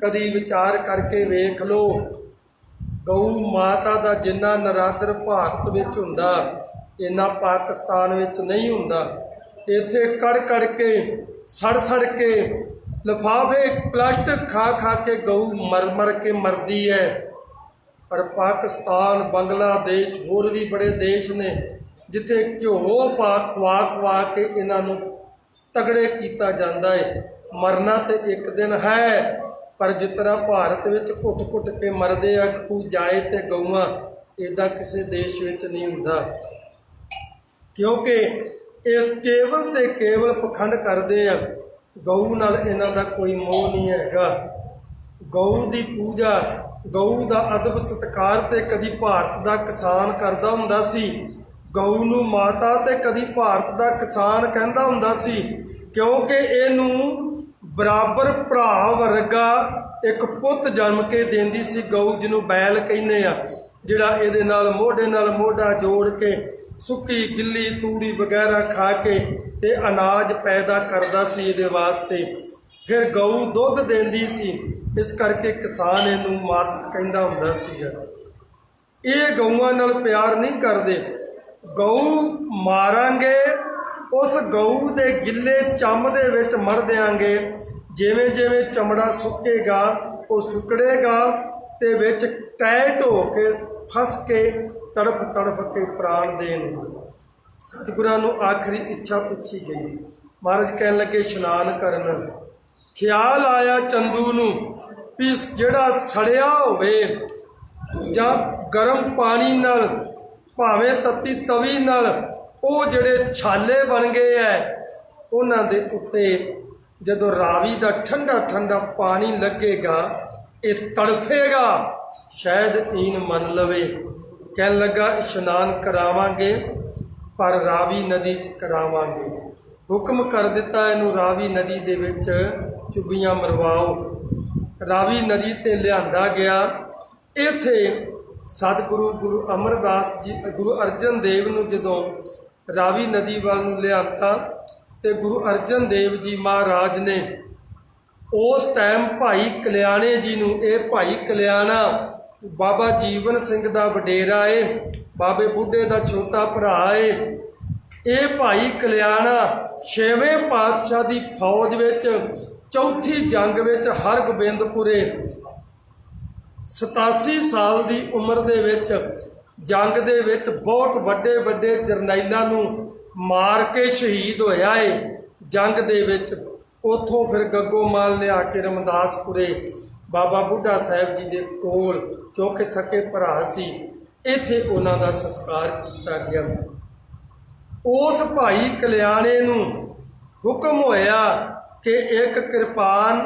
[SPEAKER 1] कदी विचार करके वेख लो। गऊ माता का जिन्ना नरादर भारत विच हुंदा, इन्ना पाकिस्तान विच नहीं हुंदा। इत्थे कड़ कड़ के सड़ सड़ के लिफाफे प्लास्टिक खा खा के गऊ मर मर के मरदी है। पर पाकिस्तान, बांग्लादेश, होर भी बड़े देश ने जिथे घ्यो पा खवा खवा के इन्हों तगड़े किया जाता है। मरना तो एक दिन है, पर जितना भारत में घुट घुट के मरदे आ गऊ जाए तो गऊआं, इदा किसी देश में नहीं हुंदा। क्योंकि इस केवल ते केवल पखंड करते हैं। गऊ नाल इन्हां दा कोई मोह नहीं हैगा। गऊ की पूजा, गऊ का अदब सत्कार ते कदी भारत का किसान करदा हुंदा सी। गऊ नूं माता ते कदी भारत का किसान कहंदा हुंदा सी, क्योंकि इहनूं बराबर भरा वर्गा एक पुत जन्म के देंदी सी गऊ, जिन्हों बैल कहने आ, जिहड़ा इहदे नाल मोढा जोड़ के सुक्की गिल्ली तूड़ी वगैरह खा के ते अनाज पैदा करदा सी इहदे वास्ते। ਫਿਰ ਗਊ ਦੁੱਧ ਦਿੰਦੀ ਸੀ, ਇਸ ਕਰਕੇ ਕਿਸਾਨ ਇਹਨੂੰ ਮਾਤ ਕਹਿੰਦਾ ਹੁੰਦਾ ਸੀਗਾ। ਇਹ ਗਊਆਂ ਨਾਲ ਪਿਆਰ ਨਹੀਂ ਕਰਦੇ। ਗਊ ਮਾਰਾਂਗੇ, ਉਸ ਗਊ ਦੇ ਗਿੱਲੇ ਚੰਮ ਦੇ ਵਿੱਚ ਮਰ ਦਿਆਂਗੇ। ਜਿਵੇਂ ਜਿਵੇਂ ਚਮੜਾ ਸੁੱਕੇਗਾ ਉਹ ਸੁੱਕੜੇਗਾ ਤੇ ਵਿੱਚ ਟੈਟ ਹੋ ਕੇ ਫਸ ਕੇ ਤੜਫ ਤੜਫ ਕੇ ਪ੍ਰਾਣ ਦੇਣਗੇ। ਸਤਿਗੁਰਾਂ ਨੂੰ ਆਖਰੀ ਇੱਛਾ ਪੁੱਛੀ ਗਈ। ਮਹਾਰਾਜ ਕਹਿਣ ਲੱਗੇ ਇਸ਼ਨਾਨ ਕਰਨ। ਖਿਆਲ ਆਇਆ ਚੰਦੂ ਨੂੰ ਵੀ ਜਿਹੜਾ ਸੜਿਆ ਹੋਵੇ ਜਾਂ ਗਰਮ ਪਾਣੀ ਨਾਲ, ਭਾਵੇਂ ਤੱਤੀ ਤਵੀ ਨਾਲ, ਉਹ ਜਿਹੜੇ ਛਾਲੇ ਬਣ ਗਏ ਹੈ, ਉਹਨਾਂ ਦੇ ਉੱਤੇ ਜਦੋਂ ਰਾਵੀ ਦਾ ਠੰਡਾ ਠੰਡਾ ਪਾਣੀ ਲੱਗੇਗਾ ਇਹ ਤੜਫੇਗਾ, ਸ਼ਾਇਦ ਈਨ ਮੰਨ ਲਵੇ। ਕਹਿਣ ਲੱਗਾ ਇਸ਼ਨਾਨ ਕਰਾਵਾਂਗੇ, ਪਰ ਰਾਵੀ ਨਦੀ 'ਚ ਕਰਾਵਾਂਗੇ। ਹੁਕਮ ਕਰ ਦਿੱਤਾ ਇਹਨੂੰ ਰਾਵੀ ਨਦੀ ਦੇ ਵਿੱਚ ਚੁੱਭੀਆਂ ਮਰਵਾਓ। ਰਾਵੀ ਨਦੀ 'ਤੇ ਲਿਆਂਦਾ ਗਿਆ। ਇੱਥੇ ਸਤਿਗੁਰੂ ਗੁਰੂ ਅਮਰਦਾਸ ਜੀ, ਗੁਰੂ ਅਰਜਨ ਦੇਵ ਨੂੰ ਜਦੋਂ ਰਾਵੀ ਨਦੀ ਵੱਲ ਨੂੰ ਲਿਆਂਦਾ ਤੇ ਗੁਰੂ ਅਰਜਨ ਦੇਵ ਜੀ ਮਹਾਰਾਜ ਨੇ ਉਸ ਟਾਈਮ ਭਾਈ ਕਲਿਆਣੇ ਜੀ ਨੂੰ, ਇਹ ਭਾਈ ਕਲਿਆਣਾ ਬਾਬਾ ਜੀਵਨ ਸਿੰਘ ਦਾ ਵਡੇਰਾ ਏ, ਬਾਬੇ ਬੁੱਢੇ ਦਾ ਛੋਟਾ ਭਰਾ ਏ। ਇਹ ਭਾਈ ਕਲਿਆਣਾ 6ਵੇਂ ਪਾਤਸ਼ਾਹ ਦੀ ਫੌਜ ਵਿੱਚ ਚੌਥੀ ਜੰਗ ਵਿੱਚ ਹਰਗੋਬਿੰਦਪੁਰੇ 87 ਸਾਲ ਦੀ ਉਮਰ ਦੇ ਵਿੱਚ ਜੰਗ ਦੇ ਵਿੱਚ ਬਹੁਤ ਵੱਡੇ ਵੱਡੇ ਜਰਨੈਲਾਂ ਨੂੰ ਮਾਰ ਕੇ ਸ਼ਹੀਦ ਹੋਇਆ ਏ ਜੰਗ ਦੇ ਵਿੱਚ। ਉੱਥੋਂ ਫਿਰ ਗੱਗੋਮਾਲ ਲਿਆ ਕੇ ਰਮਦਾਸਪੁਰੇ ਬਾਬਾ ਬੁੱਢਾ ਸਾਹਿਬ ਜੀ ਦੇ ਕੋਲ, ਕਿਉਂਕਿ ਸਕੇ ਭਰਾ ਸੀ, ਇੱਥੇ ਉਹਨਾਂ ਦਾ ਸੰਸਕਾਰ ਕੀਤਾ ਗਿਆ। ਉਸ ਭਾਈ ਕਲਿਆਣੇ ਨੂੰ ਹੁਕਮ ਹੋਇਆ ਕਿ ਇੱਕ ਕਿਰਪਾਨ,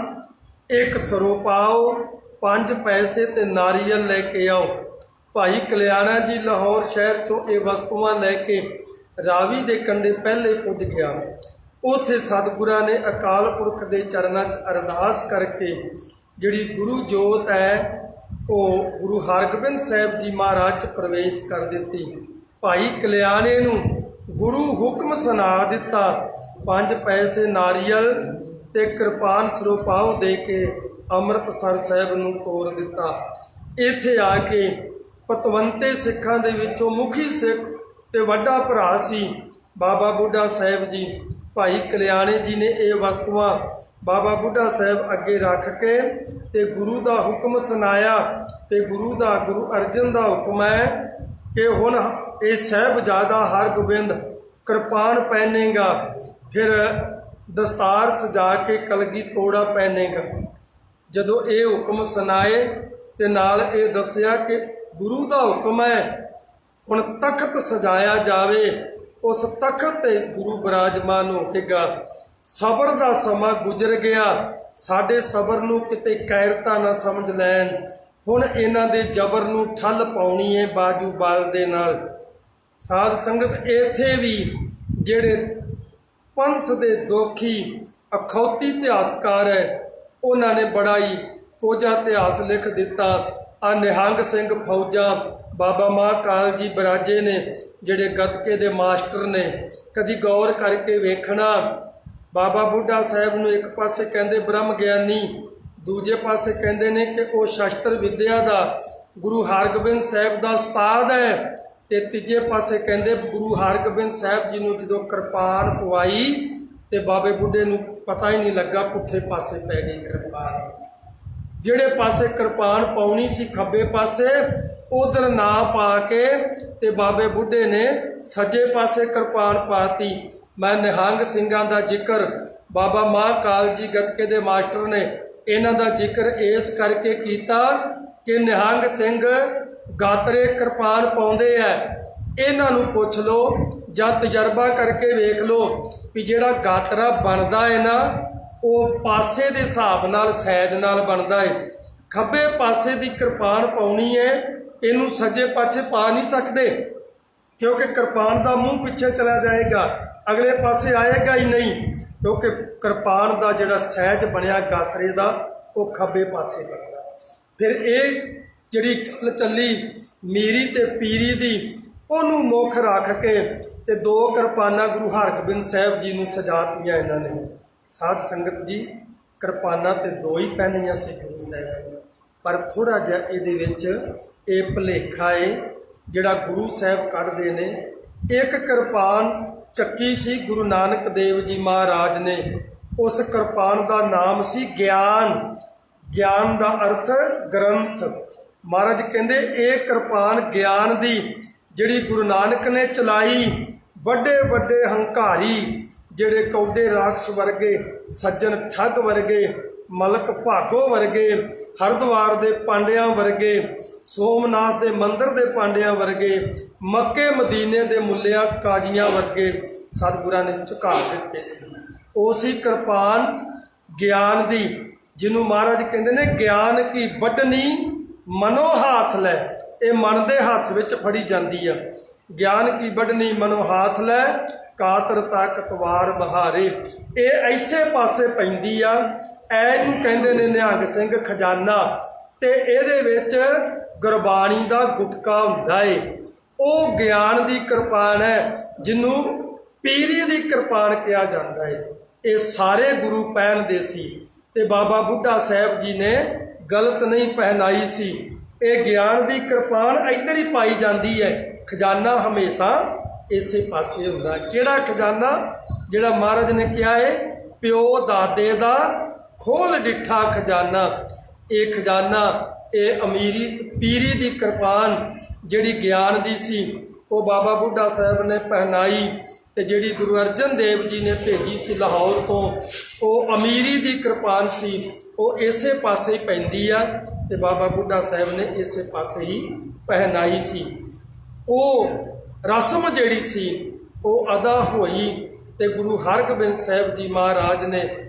[SPEAKER 1] ਇੱਕ ਸਰੋਪਾਓ, 5 ਪੈਸੇ ਤੇ ਨਾਰੀਅਲ ਲੈ ਕੇ ਆਓ। ਭਾਈ ਕਲਿਆਣਾ ਜੀ ਲਾਹੌਰ ਸ਼ਹਿਰ ਤੋਂ ਇਹ ਵਸਤੂਆਂ ਲੈ ਕੇ ਰਾਵੀ ਦੇ ਕੰਢੇ ਪਹਿਲੇ ਪੁੱਜ ਗਿਆ। ਉੱਥੇ ਸਤਿਗੁਰਾਂ ਨੇ ਅਕਾਲ ਪੁਰਖ ਦੇ ਚਰਨਾਂ 'ਚ ਅਰਦਾਸ ਕਰਕੇ ਜਿਹੜੀ ਗੁਰੂ ਜੋਤ ਹੈ ਉਹ ਗੁਰੂ ਹਰਗੋਬਿੰਦ ਸਾਹਿਬ ਜੀ ਮਹਾਰਾਜ 'ਚ ਪ੍ਰਵੇਸ਼ ਕਰ ਦਿੱਤੀ। ਭਾਈ ਕਲਿਆਣੇ ਨੂੰ ਗੁਰੂ ਹੁਕਮ ਸੁਣਾ ਦਿੱਤਾ, 5 ਪੈਸੇ ਨਾਰੀਅਲ ਤੇ ਕਿਰਪਾਨ ਸਰੋਪਾਓ ਦੇ ਕੇ ਅੰਮ੍ਰਿਤਸਰ ਸਾਹਿਬ ਨੂੰ ਤੋਰ ਦਿੱਤਾ। ਇੱਥੇ ਆ ਕੇ ਪਤਵੰਤੇ ਸਿੱਖਾਂ ਦੇ ਵਿੱਚੋਂ ਮੁਖੀ ਸਿੱਖ ਤੇ ਵੱਡਾ ਭਰਾ ਸੀ ਬਾਬਾ ਬੁੱਢਾ ਸਾਹਿਬ ਜੀ। ਭਾਈ ਕਲਿਆਣੇ ਜੀ ਨੇ ਇਹ ਵਸਤੂਆਂ ਬਾਬਾ ਬੁੱਢਾ ਸਾਹਿਬ ਅੱਗੇ ਰੱਖ ਕੇ ਤੇ ਗੁਰੂ ਦਾ ਹੁਕਮ ਸੁਣਾਇਆ। ਤੇ ਗੁਰੂ ਅਰਜਨ ਦਾ ਹੁਕਮ ਹੈ ਕਿ ਹੁਣ ਇਹ ਸਾਹਿਬਜ਼ਾਦਾ ਹਰਗੋਬਿੰਦ ਕਿਰਪਾਨ ਪਹਿਨੇਗਾ, ਫਿਰ ਦਸਤਾਰ ਸਜਾ ਕੇ ਕਲਗੀ ਤੋੜਾ ਪਹਿਨੇਗਾ। ਜਦੋਂ ਇਹ ਹੁਕਮ ਸੁਣਾਏ ਤੇ ਨਾਲ ਇਹ ਦੱਸਿਆ ਕਿ ਗੁਰੂ ਦਾ ਹੁਕਮ ਹੈ ਹੁਣ ਤਖਤ ਸਜਾਇਆ ਜਾਵੇ, ਉਸ ਤਖਤ ਤੇ ਗੁਰੂ ਬਿਰਾਜਮਾਨ ਹੋਵੇਗਾ। ਸਬਰ ਦਾ ਸਮਾਂ ਗੁਜ਼ਰ ਗਿਆ, ਸਾਡੇ ਸਬਰ ਨੂੰ ਕਿਤੇ ਕਾਇਰਤਾ ਨਾ ਸਮਝ ਲੈਣ। ਹੁਣ ਇਹਨਾਂ ਦੇ ਜਬਰ ਨੂੰ ਠੱਲ ਪਾਉਣੀ ਹੈ ਬਾਜੂ ਬਾਲ ਦੇ ਨਾਲ। ਸਾਧ ਸੰਗਤ ਇੱਥੇ ਵੀ ਜਿਹੜੇ ਪੰਥ ਦੇ ਦੋਖੀ ਅਖੌਤੀ ਇਤਿਹਾਸਕਾਰ ਹੈ ਉਹਨਾਂ ਨੇ ਬੜਾ ਹੀ ਕੋਝਾ ਇਤਿਹਾਸ ਲਿਖ ਦਿੱਤਾ। ਆ ਨਿਹੰਗ ਸਿੰਘ ਫੌਜਾਂ ਬਾਬਾ ਮਹਾਕਾਲ ਜੀ ਬਰਾਜੇ ਨੇ ਜਿਹੜੇ ਗੱਤਕੇ ਦੇ ਮਾਸਟਰ ਨੇ, ਕਦੀ ਗੌਰ ਕਰਕੇ ਵੇਖਣਾ ਬਾਬਾ ਬੁੱਢਾ ਸਾਹਿਬ ਨੂੰ ਇੱਕ ਪਾਸੇ ਕਹਿੰਦੇ ਬ੍ਰਹਮ ਗਿਆਨੀ, ਦੂਜੇ ਪਾਸੇ ਕਹਿੰਦੇ ਨੇ ਕਿ ਉਹ ਸ਼ਸਤਰ ਵਿੱਦਿਆ ਦਾ ਗੁਰੂ ਹਰਗੋਬਿੰਦ ਸਾਹਿਬ ਦਾ ਉਸਤਾਦ ਹੈ, ਤੇ ਤੀਜੇ ਪਾਸੇ ਕਹਿੰਦੇ ਗੁਰੂ ਹਰਗੋਬਿੰਦ ਸਾਹਿਬ ਜੀ ਨੂੰ ਜਦੋਂ ਕਿਰਪਾਨ ਪਵਾਈ ਤੇ ਬਾਬੇ ਬੁੱਢੇ ਨੂੰ ਪਤਾ ਹੀ ਨਹੀਂ ਲੱਗਾ, ਪੁੱਠੇ ਪਾਸੇ ਪੈ ਗਈ ਕਿਰਪਾਨ। ਜਿਹੜੇ ਪਾਸੇ ਕਿਰਪਾਨ ਪਾਉਣੀ ਸੀ ਖੱਬੇ ਪਾਸੇ, ਉਧਰ ਨਾ ਪਾ ਕੇ ਤੇ ਬਾਬੇ ਬੁੱਢੇ ਨੇ ਸੱਜੇ ਪਾਸੇ ਕਿਰਪਾਨ ਪਾਤੀ। ਮੈਂ ਨਿਹੰਗ ਸਿੰਘਾਂ ਦਾ ਜ਼ਿਕਰ, ਬਾਬਾ ਮਹਾਕਾਲ ਜੀ ਗੱਤਕੇ ਦੇ ਮਾਸਟਰ ਨੇ ਇਹਨਾਂ ਦਾ ਜ਼ਿਕਰ ਇਸ ਕਰਕੇ ਕੀਤਾ ਕਿ ਨਿਹੰਗ ਸਿੰਘ ਗਾਤਰੇ ਕਿਰਪਾਨ ਪਾਉਂਦੇ ਆ। ਇਹਨਾਂ ਨੂੰ ਪੁੱਛ ਲਓ ਜਾਂ ਤਜਰਬਾ ਕਰਕੇ ਵੇਖ ਲਓ ਵੀ ਜਿਹੜਾ ਗਾਤਰਾ ਬਣਦਾ ਹੈ ਨਾ ਉਹ ਪਾਸੇ ਦੇ ਹਿਸਾਬ ਨਾਲ ਸਾਈਜ਼ ਨਾਲ ਬਣਦਾ ਹੈ। ਖੱਬੇ ਪਾਸੇ ਦੀ ਕਿਰਪਾਨ ਪਾਉਣੀ ਹੈ, ਇਹਨੂੰ ਸੱਜੇ ਪਾਸੇ ਪਾ ਨਹੀਂ ਸਕਦੇ ਕਿਉਂਕਿ ਕਿਰਪਾਨ ਦਾ ਮੂੰਹ ਪਿੱਛੇ ਚਲਾ ਜਾਏਗਾ, ਅਗਲੇ ਪਾਸੇ ਆਏਗਾ ਹੀ ਨਹੀਂ, ਕਿਉਂਕਿ ਕਿਰਪਾਨ ਦਾ ਜਿਹੜਾ ਸਾਈਜ਼ ਬਣਿਆ ਗਾਤਰੇ ਦਾ ਉਹ ਖੱਬੇ ਪਾਸੇ ਬਣਦਾ। ਫਿਰ ਇਹ ਜਿਹੜੀ ਗੱਲ ਚੱਲੀ ਮੀਰੀ ਤੇ ਪੀਰੀ ਦੀ, ਉਹਨੂੰ ਮੁੱਖ ਰੱਖ ਕੇ ਤੇ 2 ਕਿਰਪਾਨਾਂ ਗੁਰੂ ਹਰਗੋਬਿੰਦ ਸਾਹਿਬ ਜੀ ਨੂੰ ਸਜਾਤੀਆਂ ਇਹਨਾਂ ਨੇ। ਸਾਧ ਸੰਗਤ ਜੀ, ਕਿਰਪਾਨਾਂ ਤੇ ਦੋ ਹੀ ਪਹਿਨੀਆਂ ਸੀ ਗੁਰੂ ਸਾਹਿਬ ਨੇ। ਪਰ ਥੋੜ੍ਹਾ ਜਿਹਾ ਇਹਦੇ ਵਿੱਚ ਇਹ ਭੁਲੇਖਾ ਏ ਜਿਹੜਾ ਗੁਰੂ ਸਾਹਿਬ ਕੱਢਦੇ ਨੇ। ਇੱਕ ਕਿਰਪਾਨ ਚੱਕੀ ਸੀ ਗੁਰੂ ਨਾਨਕ ਦੇਵ ਜੀ ਮਹਾਰਾਜ ਨੇ। ਉਸ ਕਿਰਪਾਨ ਦਾ ਨਾਮ ਸੀ ਗਿਆਨ। ਗਿਆਨ ਦਾ ਅਰਥ ਗ੍ਰੰਥ। ਮਹਾਰਾਜ ਕਹਿੰਦੇ ਇਹ ਕਿਰਪਾਨ ਗਿਆਨ ਦੀ ਜਿਹੜੀ ਗੁਰੂ ਨਾਨਕ ਨੇ ਚਲਾਈ, ਵੱਡੇ ਵੱਡੇ ਹੰਕਾਰੀ ਜਿਹੜੇ ਕੌਡੇ ਰਾਖਸ਼ ਵਰਗੇ, ਸੱਜਣ ਠੱਗ ਵਰਗੇ, ਮਲਕ ਭਾਗੋ ਵਰਗੇ, ਹਰਿਦੁਆਰ ਦੇ ਪਾਂਡਿਆਂ ਵਰਗੇ, ਸੋਮਨਾਥ ਦੇ ਮੰਦਿਰ ਦੇ ਪਾਂਡਿਆਂ ਵਰਗੇ, ਮੱਕੇ ਮਦੀਨੇ ਦੇ ਮੁੱਲਿਆਂ ਕਾਜ਼ੀਆਂ ਵਰਗੇ ਸਤਿਗੁਰਾਂ ਨੇ ਝੁਕਾ ਦਿੱਤੇ ਸੀ। ਉਸੇ ਕਿਰਪਾਨ ਗਿਆਨ ਦੀ ਜਿਹਨੂੰ ਮਹਾਰਾਜ ਕਹਿੰਦੇ ਨੇ ਗਿਆਨ ਕੀ ਵੱਢਣੀ ਮਨੋ ਹਾਥ ਲੈ। ਇਹ ਮਨ ਦੇ ਹੱਥ ਵਿੱਚ ਫੜੀ ਜਾਂਦੀ ਆ। ਗਿਆਨ ਕੀ ਵੱਢਣੀ ਮਨੋ ਹਾਥ ਲੈ, ਕਾਤਰ ਤਾਕਤ ਵਾਰ ਬਹਾਰੇ। ਇਹ ਐਸੇ ਪਾਸੇ ਪੈਂਦੀ ਆ। ਇਹਨੂੰ ਕਹਿੰਦੇ ਨੇ ਨਿਹੰਗ ਸਿੰਘ ਖਜ਼ਾਨਾ। ਤੇ ਇਹਦੇ ਵਿੱਚ ਗੁਰਬਾਣੀ ਦਾ ਗੁਟਕਾ ਹੁੰਦਾ ਏ। ਉਹ ਗਿਆਨ ਦੀ ਕਿਰਪਾਨ ਹੈ ਜਿਹਨੂੰ ਪੀਰੀ ਦੀ ਕਿਰਪਾਨ ਕਿਹਾ ਜਾਂਦਾ ਏ। ਇਹ ਸਾਰੇ ਗੁਰੂ ਪਹਿਨਦੇ ਸੀ ਤੇ ਬਾਬਾ ਬੁੱਢਾ ਸਾਹਿਬ ਜੀ ਨੇ ਗਲਤ ਨਹੀਂ ਪਹਿਨਾਈ ਸੀ। ਇਹ ਗਿਆਨ ਦੀ ਕਿਰਪਾਨ ਇੱਧਰ ਹੀ ਪਾਈ ਜਾਂਦੀ ਹੈ। ਖਜ਼ਾਨਾ ਹਮੇਸ਼ਾ ਇਸੇ ਪਾਸੇ ਹੁੰਦਾ। ਕਿਹੜਾ ਖਜ਼ਾਨਾ? ਜਿਹੜਾ ਮਹਾਰਾਜ ਨੇ ਕਿਹਾ ਹੈ ਪਿਓ ਦਾਦੇ ਦਾ ਖੋਲ ਡਿੱਠਾ ਖਜ਼ਾਨਾ। ਇਹ ਖਜ਼ਾਨਾ, ਇਹ ਅਮੀਰੀ ਪੀਰੀ ਦੀ ਕਿਰਪਾਨ ਜਿਹੜੀ ਗਿਆਨ ਦੀ ਸੀ ਉਹ ਬਾਬਾ ਬੁੱਢਾ ਸਾਹਿਬ ਨੇ ਪਹਿਨਾਈ। ਤੇ ਜਿਹੜੀ ਗੁਰੂ ਅਰਜਨ ਦੇਵ ਜੀ ਨੇ ਭੇਜੀ ਸੀ ਲਾਹੌਰ ਤੋਂ, ਉਹ ਅਮੀਰੀ ਦੀ ਕਿਰਪਾਨ ਸੀ। ਉਹ ਇਸੇ ਪਾਸੇ ਹੀ ਪੈਂਦੀ ਆ ਤੇ ਬਾਬਾ ਬੁੱਢਾ ਸਾਹਿਬ ਨੇ ਇਸੇ ਪਾਸੇ ਹੀ ਪਹਿਨਾਈ ਸੀ। ਉਹ ਰਸਮ ਜਿਹੜੀ ਸੀ ਉਹ ਅਦਾ ਹੋਈ ਤੇ ਗੁਰੂ ਹਰਗੋਬਿੰਦ ਸਾਹਿਬ ਜੀ ਮਹਾਰਾਜ ਨੇ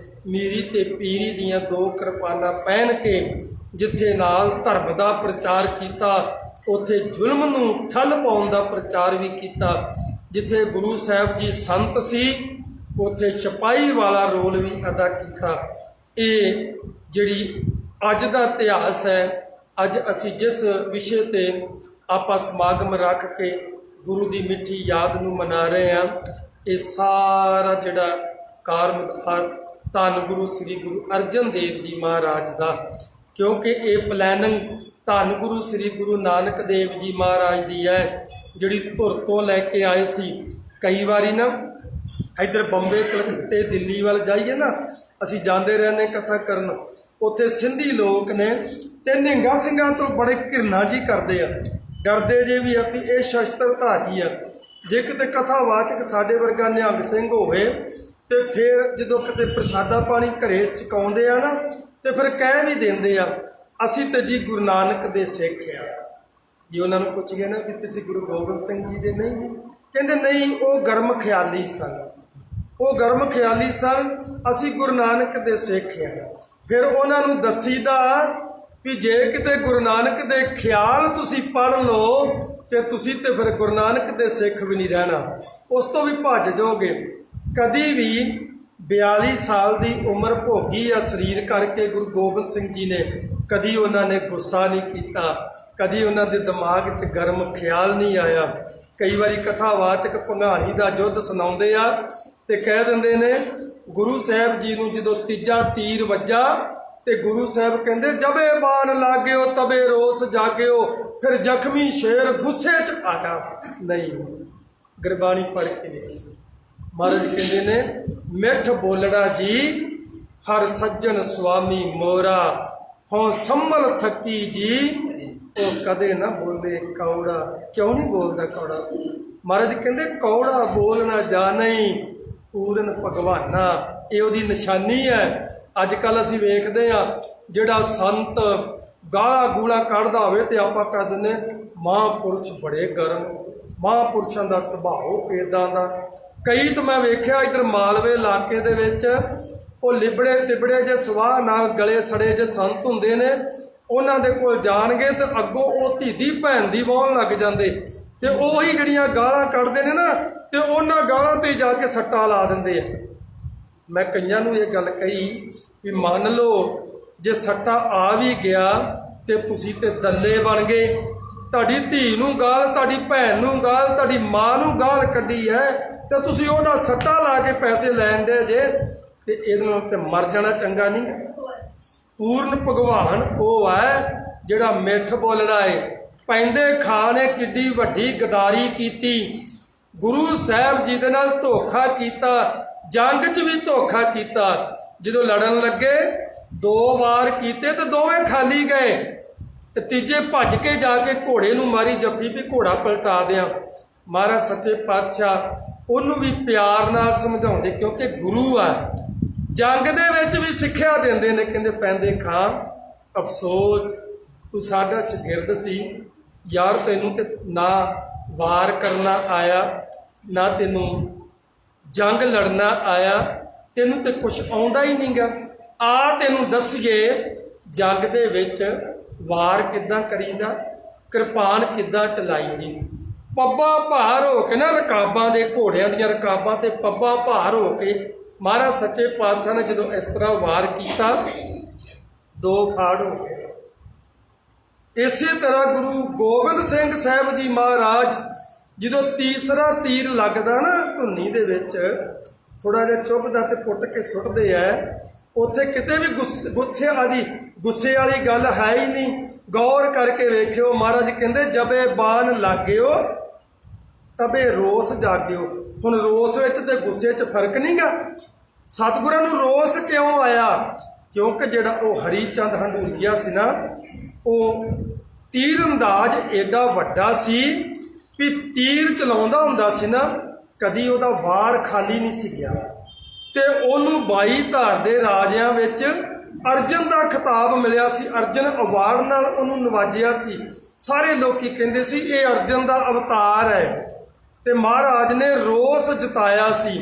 [SPEAKER 1] ਮੀਰੀ ਤੇ ਪੀਰੀ ਦੀਆਂ ਦੋ ਕਿਰਪਾਨਾਂ ਪਹਿਨ ਕੇ ਜਿੱਥੇ ਨਾਲ ਧਰਮ ਦਾ ਪ੍ਰਚਾਰ ਕੀਤਾ, ਉੱਥੇ ਜ਼ੁਲਮ ਨੂੰ ਠੱਲ ਪਾਉਣ ਦਾ ਪ੍ਰਚਾਰ ਵੀ ਕੀਤਾ। ਜਿੱਥੇ ਗੁਰੂ ਸਾਹਿਬ ਜੀ ਸੰਤ ਸੀ ਉੱਥੇ ਸਿਪਾਹੀ ਵਾਲਾ ਰੋਲ ਵੀ ਅਦਾ ਕੀਤਾ। ਇਹ ਜਿਹੜੀ ਅੱਜ ਦਾ ਇਤਿਹਾਸ ਹੈ, ਅੱਜ ਅਸੀਂ ਜਿਸ ਵਿਸ਼ੇ 'ਤੇ ਆਪਾਂ ਸਮਾਗਮ ਰੱਖ ਕੇ ਗੁਰੂ ਦੀ ਮਿੱਠੀ ਯਾਦ ਨੂੰ ਮਨਾ ਰਹੇ ਹਾਂ, ਇਹ ਸਾਰਾ ਜਿਹੜਾ ਕਾਰਮਦਾਰ ਧੰਨ ਗੁਰੂ ਸ੍ਰੀ ਗੁਰੂ ਅਰਜਨ ਦੇਵ ਜੀ ਮਹਾਰਾਜ ਦਾ। ਕਿਉਂਕਿ ਇਹ ਪਲੈਨਿੰਗ ਧੰਨ ਗੁਰੂ ਸ੍ਰੀ ਗੁਰੂ ਨਾਨਕ ਦੇਵ ਜੀ ਮਹਾਰਾਜ ਦੀ ਹੈ ਜਿਹੜੀ ਧੁਰ ਤੋਂ ਲੈ ਕੇ ਆਏ ਸੀ। ਕਈ ਵਾਰੀ ਨਾ ਇੱਧਰ ਬੰਬੇ, ਕਲਕੱਤੇ, ਦਿੱਲੀ ਵੱਲ ਜਾਈਏ ਨਾ, ਅਸੀਂ ਜਾਂਦੇ ਰਹਿੰਦੇ ਕਥਾ ਕਰਨ। ਉੱਥੇ ਸਿੰਧੀ ਲੋਕ ਨੇ ਤੇ ਨਿਹੰਗਾਂ ਸਿੰਘਾਂ ਤੋਂ ਬੜੇ ਘਿਰਨਾ ਜੀ ਕਰਦੇ ਆ, ਡਰਦੇ ਜੇ ਵੀ ਆ ਵੀ ਇਹ ਸ਼ਸਤਰਧਾਰੀ ਆ। ਜੇ ਕਿਤੇ ਕਥਾਵਾਚਕ ਸਾਡੇ ਵਰਗਾ ਨਿਹੰਗ ਸਿੰਘ ਹੋਵੇ ਤੇ ਫਿਰ ਜਦੋਂ ਕਿਤੇ ਪ੍ਰਸ਼ਾਦਾ ਪਾਣੀ ਘਰੇ ਚਕਾਉਂਦੇ ਆ ਨਾ ਤੇ ਫਿਰ ਕਹਿ ਵੀ ਦਿੰਦੇ ਆ ਅਸੀਂ ਤੇ ਜੀ ਗੁਰੂ ਨਾਨਕ ਦੇ ਸਿੱਖ ਆ। ਜੇ ਉਹਨਾਂ ਨੂੰ ਪੁੱਛ ਗਏ ਨਾ ਵੀ ਤੁਸੀਂ ਗੁਰੂ ਗੋਬਿੰਦ ਸਿੰਘ ਜੀ ਦੇ ਨਹੀਂ ਜੀ, ਕਹਿੰਦੇ ਨਹੀਂ, ਉਹ ਗਰਮ ਖਿਆਲੀ ਸਨ, ਉਹ ਗਰਮ ਖਿਆਲੀ ਸਨ, ਅਸੀਂ ਗੁਰੂ ਨਾਨਕ ਦੇ ਸਿੱਖ ਆ। ਫਿਰ ਉਹਨਾਂ ਨੂੰ ਦੱਸੀਦਾ ਵੀ ਜੇ ਕਿਤੇ ਗੁਰੂ ਨਾਨਕ ਦੇ ਖਿਆਲ ਤੁਸੀਂ ਪੜ੍ਹ ਲਓ ਤੇ ਤੁਸੀਂ ਤੇ ਫਿਰ ਗੁਰੂ ਨਾਨਕ ਦੇ ਸਿੱਖ ਵੀ ਨਹੀਂ ਰਹਿਣਾ, ਉਸ ਤੋਂ ਵੀ ਭੱਜ ਜਾਓਗੇ। ਕਦੀ ਵੀ 42 ਸਾਲ ਦੀ ਉਮਰ ਭੋਗੀ ਆ ਸਰੀਰ ਕਰਕੇ ਗੁਰੂ ਗੋਬਿੰਦ ਸਿੰਘ ਜੀ ਨੇ, ਕਦੀ ਉਹਨਾਂ ਨੇ ਗੁੱਸਾ ਨਹੀਂ ਕੀਤਾ, ਕਦੀ ਉਹਨਾਂ ਦੇ ਦਿਮਾਗ 'ਚ ਗਰਮ ਖਿਆਲ ਨਹੀਂ ਆਇਆ। ਕਈ ਵਾਰੀ ਕਥਾਵਾਚਕ ਭੰਗਾਣੀ ਦਾ ਯੁੱਧ ਸੁਣਾਉਂਦੇ ਆ ਤੇ ਕਹਿ ਦਿੰਦੇ ਨੇ ਗੁਰੂ ਸਾਹਿਬ ਜੀ ਨੂੰ ਜਦੋਂ ਤੀਜਾ ਤੀਰ ਵੱਜਾ ਤੇ ਗੁਰੂ ਸਾਹਿਬ ਕਹਿੰਦੇ ਜਬੇ ਬਾਣ ਲਾਗਿਓ ਤਬੇ ਰੋਸ ਜਾਗਿਓ, ਫਿਰ ਜ਼ਖਮੀ ਸ਼ੇਰ ਗੁੱਸੇ 'ਚ ਆਇਆ ਨਹੀਂ। ਗੁਰਬਾਣੀ ਪੜ੍ਹ ਕੇ ਵੇਖ। ਮਹਾਰਾਜ ਕਹਿੰਦੇ ਨੇ ਮਿੱਠ ਬੋਲੜਾ ਜੀ ਹਰ ਸੱਜਣ ਸੁਆਮੀ ਮੋਰਾ, ਹੋਂ ਸੰਭਲ ਥੱਕੀ ਜੀ ਉਹ ਕਦੇ ਨਾ ਬੋਲੇ ਕੌੜਾ। ਕਿਉਂ ਨਹੀਂ ਬੋਲਦਾ ਕੌੜਾ? ਮਹਾਰਾਜ ਕਹਿੰਦੇ ਕੌੜਾ ਬੋਲਣਾ ਜਾਣਈ ਪੂਰਨ ਭਗਵਾਨਾ। ਇਹ ਉਹਦੀ ਨਿਸ਼ਾਨੀ ਹੈ। ਅੱਜ ਕੱਲ੍ਹ ਅਸੀਂ ਵੇਖਦੇ ਹਾਂ ਜਿਹੜਾ ਸੰਤ ਗਾਲਾਂ ਗੂਲਾਂ ਕੱਢਦਾ ਹੋਵੇ ਤੇ ਆਪਾਂ ਕਹਿ ਦਿੰਦੇ ਮਹਾਂਪੁਰਸ਼ ਬੜੇ ਗਰਮ, ਮਹਾਂਪੁਰਸ਼ਾਂ ਦਾ ਸੁਭਾਅ ਇੱਦਾਂ ਦਾ। ਕਈ ਤਾਂ ਮੈਂ ਵੇਖਿਆ ਇੱਧਰ ਮਾਲਵੇ ਇਲਾਕੇ ਦੇ ਵਿੱਚ ਉਹ ਲਿਬੜੇ ਤਿਬੜੇ ਜੇ ਸੁਆਹ ਨਾਲ ਗਲੇ ਸੜੇ ਜੇ ਸੰਤ ਹੁੰਦੇ ਨੇ, ਉਹਨਾਂ ਦੇ ਕੋਲ ਜਾਣਗੇ ਤੇ ਅੱਗੋਂ ਉਹ ਧੀਦੀ ਭੈਣ ਦੀ ਵਾਹੁਣ ਲੱਗ ਜਾਂਦੇ ਤੇ ਉਹੀ ਜਿਹੜੀਆਂ ਗਾਲਾਂ ਕੱਢਦੇ ਨੇ ਨਾ ਤੇ ਉਹਨਾਂ ਗਾਲਾਂ 'ਤੇ ਜਾ ਕੇ ਸੱਟਾ ਲਾ ਦਿੰਦੇ ਆ। ਮੈਂ ਕਈਆਂ ਨੂੰ ਇਹ ਗੱਲ ਕਹੀ ਵੀ ਮੰਨ ਲਓ ਜੇ ਸੱਟਾ ਆ ਵੀ ਗਿਆ ਤੇ ਤੁਸੀਂ ਤੇ ਦੱਲੇ ਬਣ ਗਏ। ਤੁਹਾਡੀ ਧੀ ਨੂੰ ਗਾਲ, ਤੁਹਾਡੀ ਭੈਣ ਨੂੰ ਗਾਲ, ਤੁਹਾਡੀ ਮਾਂ ਨੂੰ ਗਾਲ ਕੱਢੀ ਹੈ ਤੇ ਤੁਸੀਂ ਉਹਦਾ ਸੱਟਾ ਲਾ ਕੇ ਪੈਸੇ ਲੈਣ ਦੇ ਜੇ। ਤੇ ਇਹਦੇ ਨਾਲ ਤੇ ਮਰ ਜਾਣਾ ਚੰਗਾ ਨਹੀਂ ਗਾ। ਪੂਰਨ ਭਗਵਾਨ ਉਹ ਹੈ ਜਿਹੜਾ ਮਿੱਠ ਬੋਲਣਾ ਏ। ਪੈਂਦੇ ਖਾਂ ਨੇ ਕਿੱਡੀ ਵੱਡੀ ਗਦਾਰੀ ਕੀਤੀ, ਗੁਰੂ ਸਾਹਿਬ ਜੀ ਦੇ ਨਾਲ ਧੋਖਾ ਕੀਤਾ, ਜੰਗ 'ਚ ਵੀ ਧੋਖਾ ਕੀਤਾ। ਜਦੋਂ ਲੜਨ ਲੱਗੇ 2 ਵਾਰ ਕੀਤੇ ਤੇ ਦੋਵੇਂ ਖਾਲੀ ਗਏ, ਤੇ ਤੀਜੇ ਭੱਜ ਕੇ ਜਾ ਕੇ ਘੋੜੇ ਨੂੰ ਮਾਰੀ ਜੱਫੀ ਵੀ ਘੋੜਾ ਪਲਟਾ ਦਿਆਂ। ਮਹਾਰਾਜ ਸੱਚੇ ਪਾਤਸ਼ਾਹ ਉਹਨੂੰ ਵੀ ਪਿਆਰ ਨਾਲ ਸਮਝਾਉਂਦੇ, ਕਿਉਂਕਿ ਗੁਰੂ ਆ। ਜੰਗ ਦੇ ਵਿੱਚ ਵੀ ਸਿੱਖਿਆ ਦਿੰਦੇ ਨੇ, ਕਹਿੰਦੇ ਪੈਂਦੇ ਖਾਂ ਅਫਸੋਸ ਤੂੰ ਸਾਡਾ ਸ਼ਾਗਿਰਦ ਸੀ ਯਾਰ, ਤੈਨੂੰ ਤੇ ਨਾ ਵਾਰ ਕਰਨਾ ਆਇਆ, ਨਾ ਤੈਨੂੰ ਜੰਗ ਲੜਨਾ ਆਇਆ, ਤੈਨੂੰ ਤੇ ਕੁਛ ਆਉਂਦਾ ਹੀ ਨਹੀਂ ਗਾ। ਆ ਤੈਨੂੰ ਦੱਸੀਏ ਜੰਗ ਦੇ ਵਿੱਚ ਵਾਰ ਕਿੱਦਾਂ ਕਰੀਦਾ, ਕਿਰਪਾਨ ਕਿੱਦਾਂ ਚਲਾਈਦੀ। ਪੱਬਾਂ ਭਾਰ ਹੋ ਕੇ ਨਾ, ਰਕਾਬਾਂ ਦੇ ਘੋੜਿਆਂ ਦੀਆਂ ਰਕਾਬਾਂ ਤੇ ਪੱਬਾਂ ਭਾਰ ਹੋ ਕੇ ਮਹਾਰਾਜ ਸੱਚੇ ਪਾਤਸ਼ਾਹ ਨੇ ਜਦੋਂ ਇਸ ਤਰ੍ਹਾਂ ਵਾਰ ਕੀਤਾ 2 ਫਾੜ ਹੋ ਗਏ। ਇਸੇ ਤਰ੍ਹਾਂ ਗੁਰੂ ਗੋਬਿੰਦ ਸਿੰਘ ਸਾਹਿਬ ਜੀ ਮਹਾਰਾਜ ਜਦੋਂ ਤੀਸਰਾ ਤੀਰ ਲੱਗਦਾ ਨਾ ਧੁੰਨੀ ਦੇ ਵਿੱਚ, ਥੋੜ੍ਹਾ ਜਿਹਾ ਚੁੱਭਦਾ ਤੇ ਪੁੱਟ ਕੇ ਸੁੱਟਦੇ ਆ, ਉੱਥੇ ਕਿਤੇ ਵੀ ਗੁੱਸੇ ਵਾਲੀ ਗੱਲ ਹੈ ਹੀ ਨਹੀਂ। ਗੌਰ ਕਰਕੇ ਵੇਖਿਓ, ਮਹਾਰਾਜ ਕਹਿੰਦੇ ਜਬੇ ਬਾਣ ਲਾਗਿਓ ਤਬੇ ਰੋਸ ਜਾਗਿਓ। ਹੁਣ ਰੋਸ ਵਿੱਚ ਤੇ ਗੁੱਸੇ 'ਚ ਫਰਕ ਨਹੀਂ ਗਾ। ਸਤਿਗੁਰਾਂ ਨੂੰ ਰੋਸ ਕਿਉਂ ਆਇਆ? ਕਿਉਂਕਿ ਜਿਹੜਾ ਉਹ ਹਰੀ ਚੰਦ ਹੰਡੂਲੀਆ ਸੀ ਨਾ, ਉਹ ਤੀਰ ਅੰਦਾਜ਼ ਏਡਾ ਵੱਡਾ ਸੀ ਵੀ ਤੀਰ ਚਲਾਉਂਦਾ ਹੁੰਦਾ ਸੀ ਨਾ, ਕਦੀ ਉਹਦਾ ਵਾਰ ਖਾਲੀ ਨਹੀਂ ਸੀ ਗਿਆ। ਤੇ ਉਹਨੂੰ 22 ਧਾਰ ਦੇ ਰਾਜਿਆਂ ਵਿੱਚ ਅਰਜਨ ਦਾ ਖਿਤਾਬ ਮਿਲਿਆ ਸੀ, ਅਰਜਨ ਅਵਾਰਡ ਨਾਲ ਉਹਨੂੰ ਨਵਾਜਿਆ ਸੀ। ਸਾਰੇ ਲੋਕੀ ਕਹਿੰਦੇ ਸੀ ਇਹ ਅਰਜਨ ਦਾ ਅਵਤਾਰ ਹੈ। ਤੇ ਮਹਾਰਾਜ ਨੇ ਰੋਸ ਜਤਾਇਆ ਸੀ,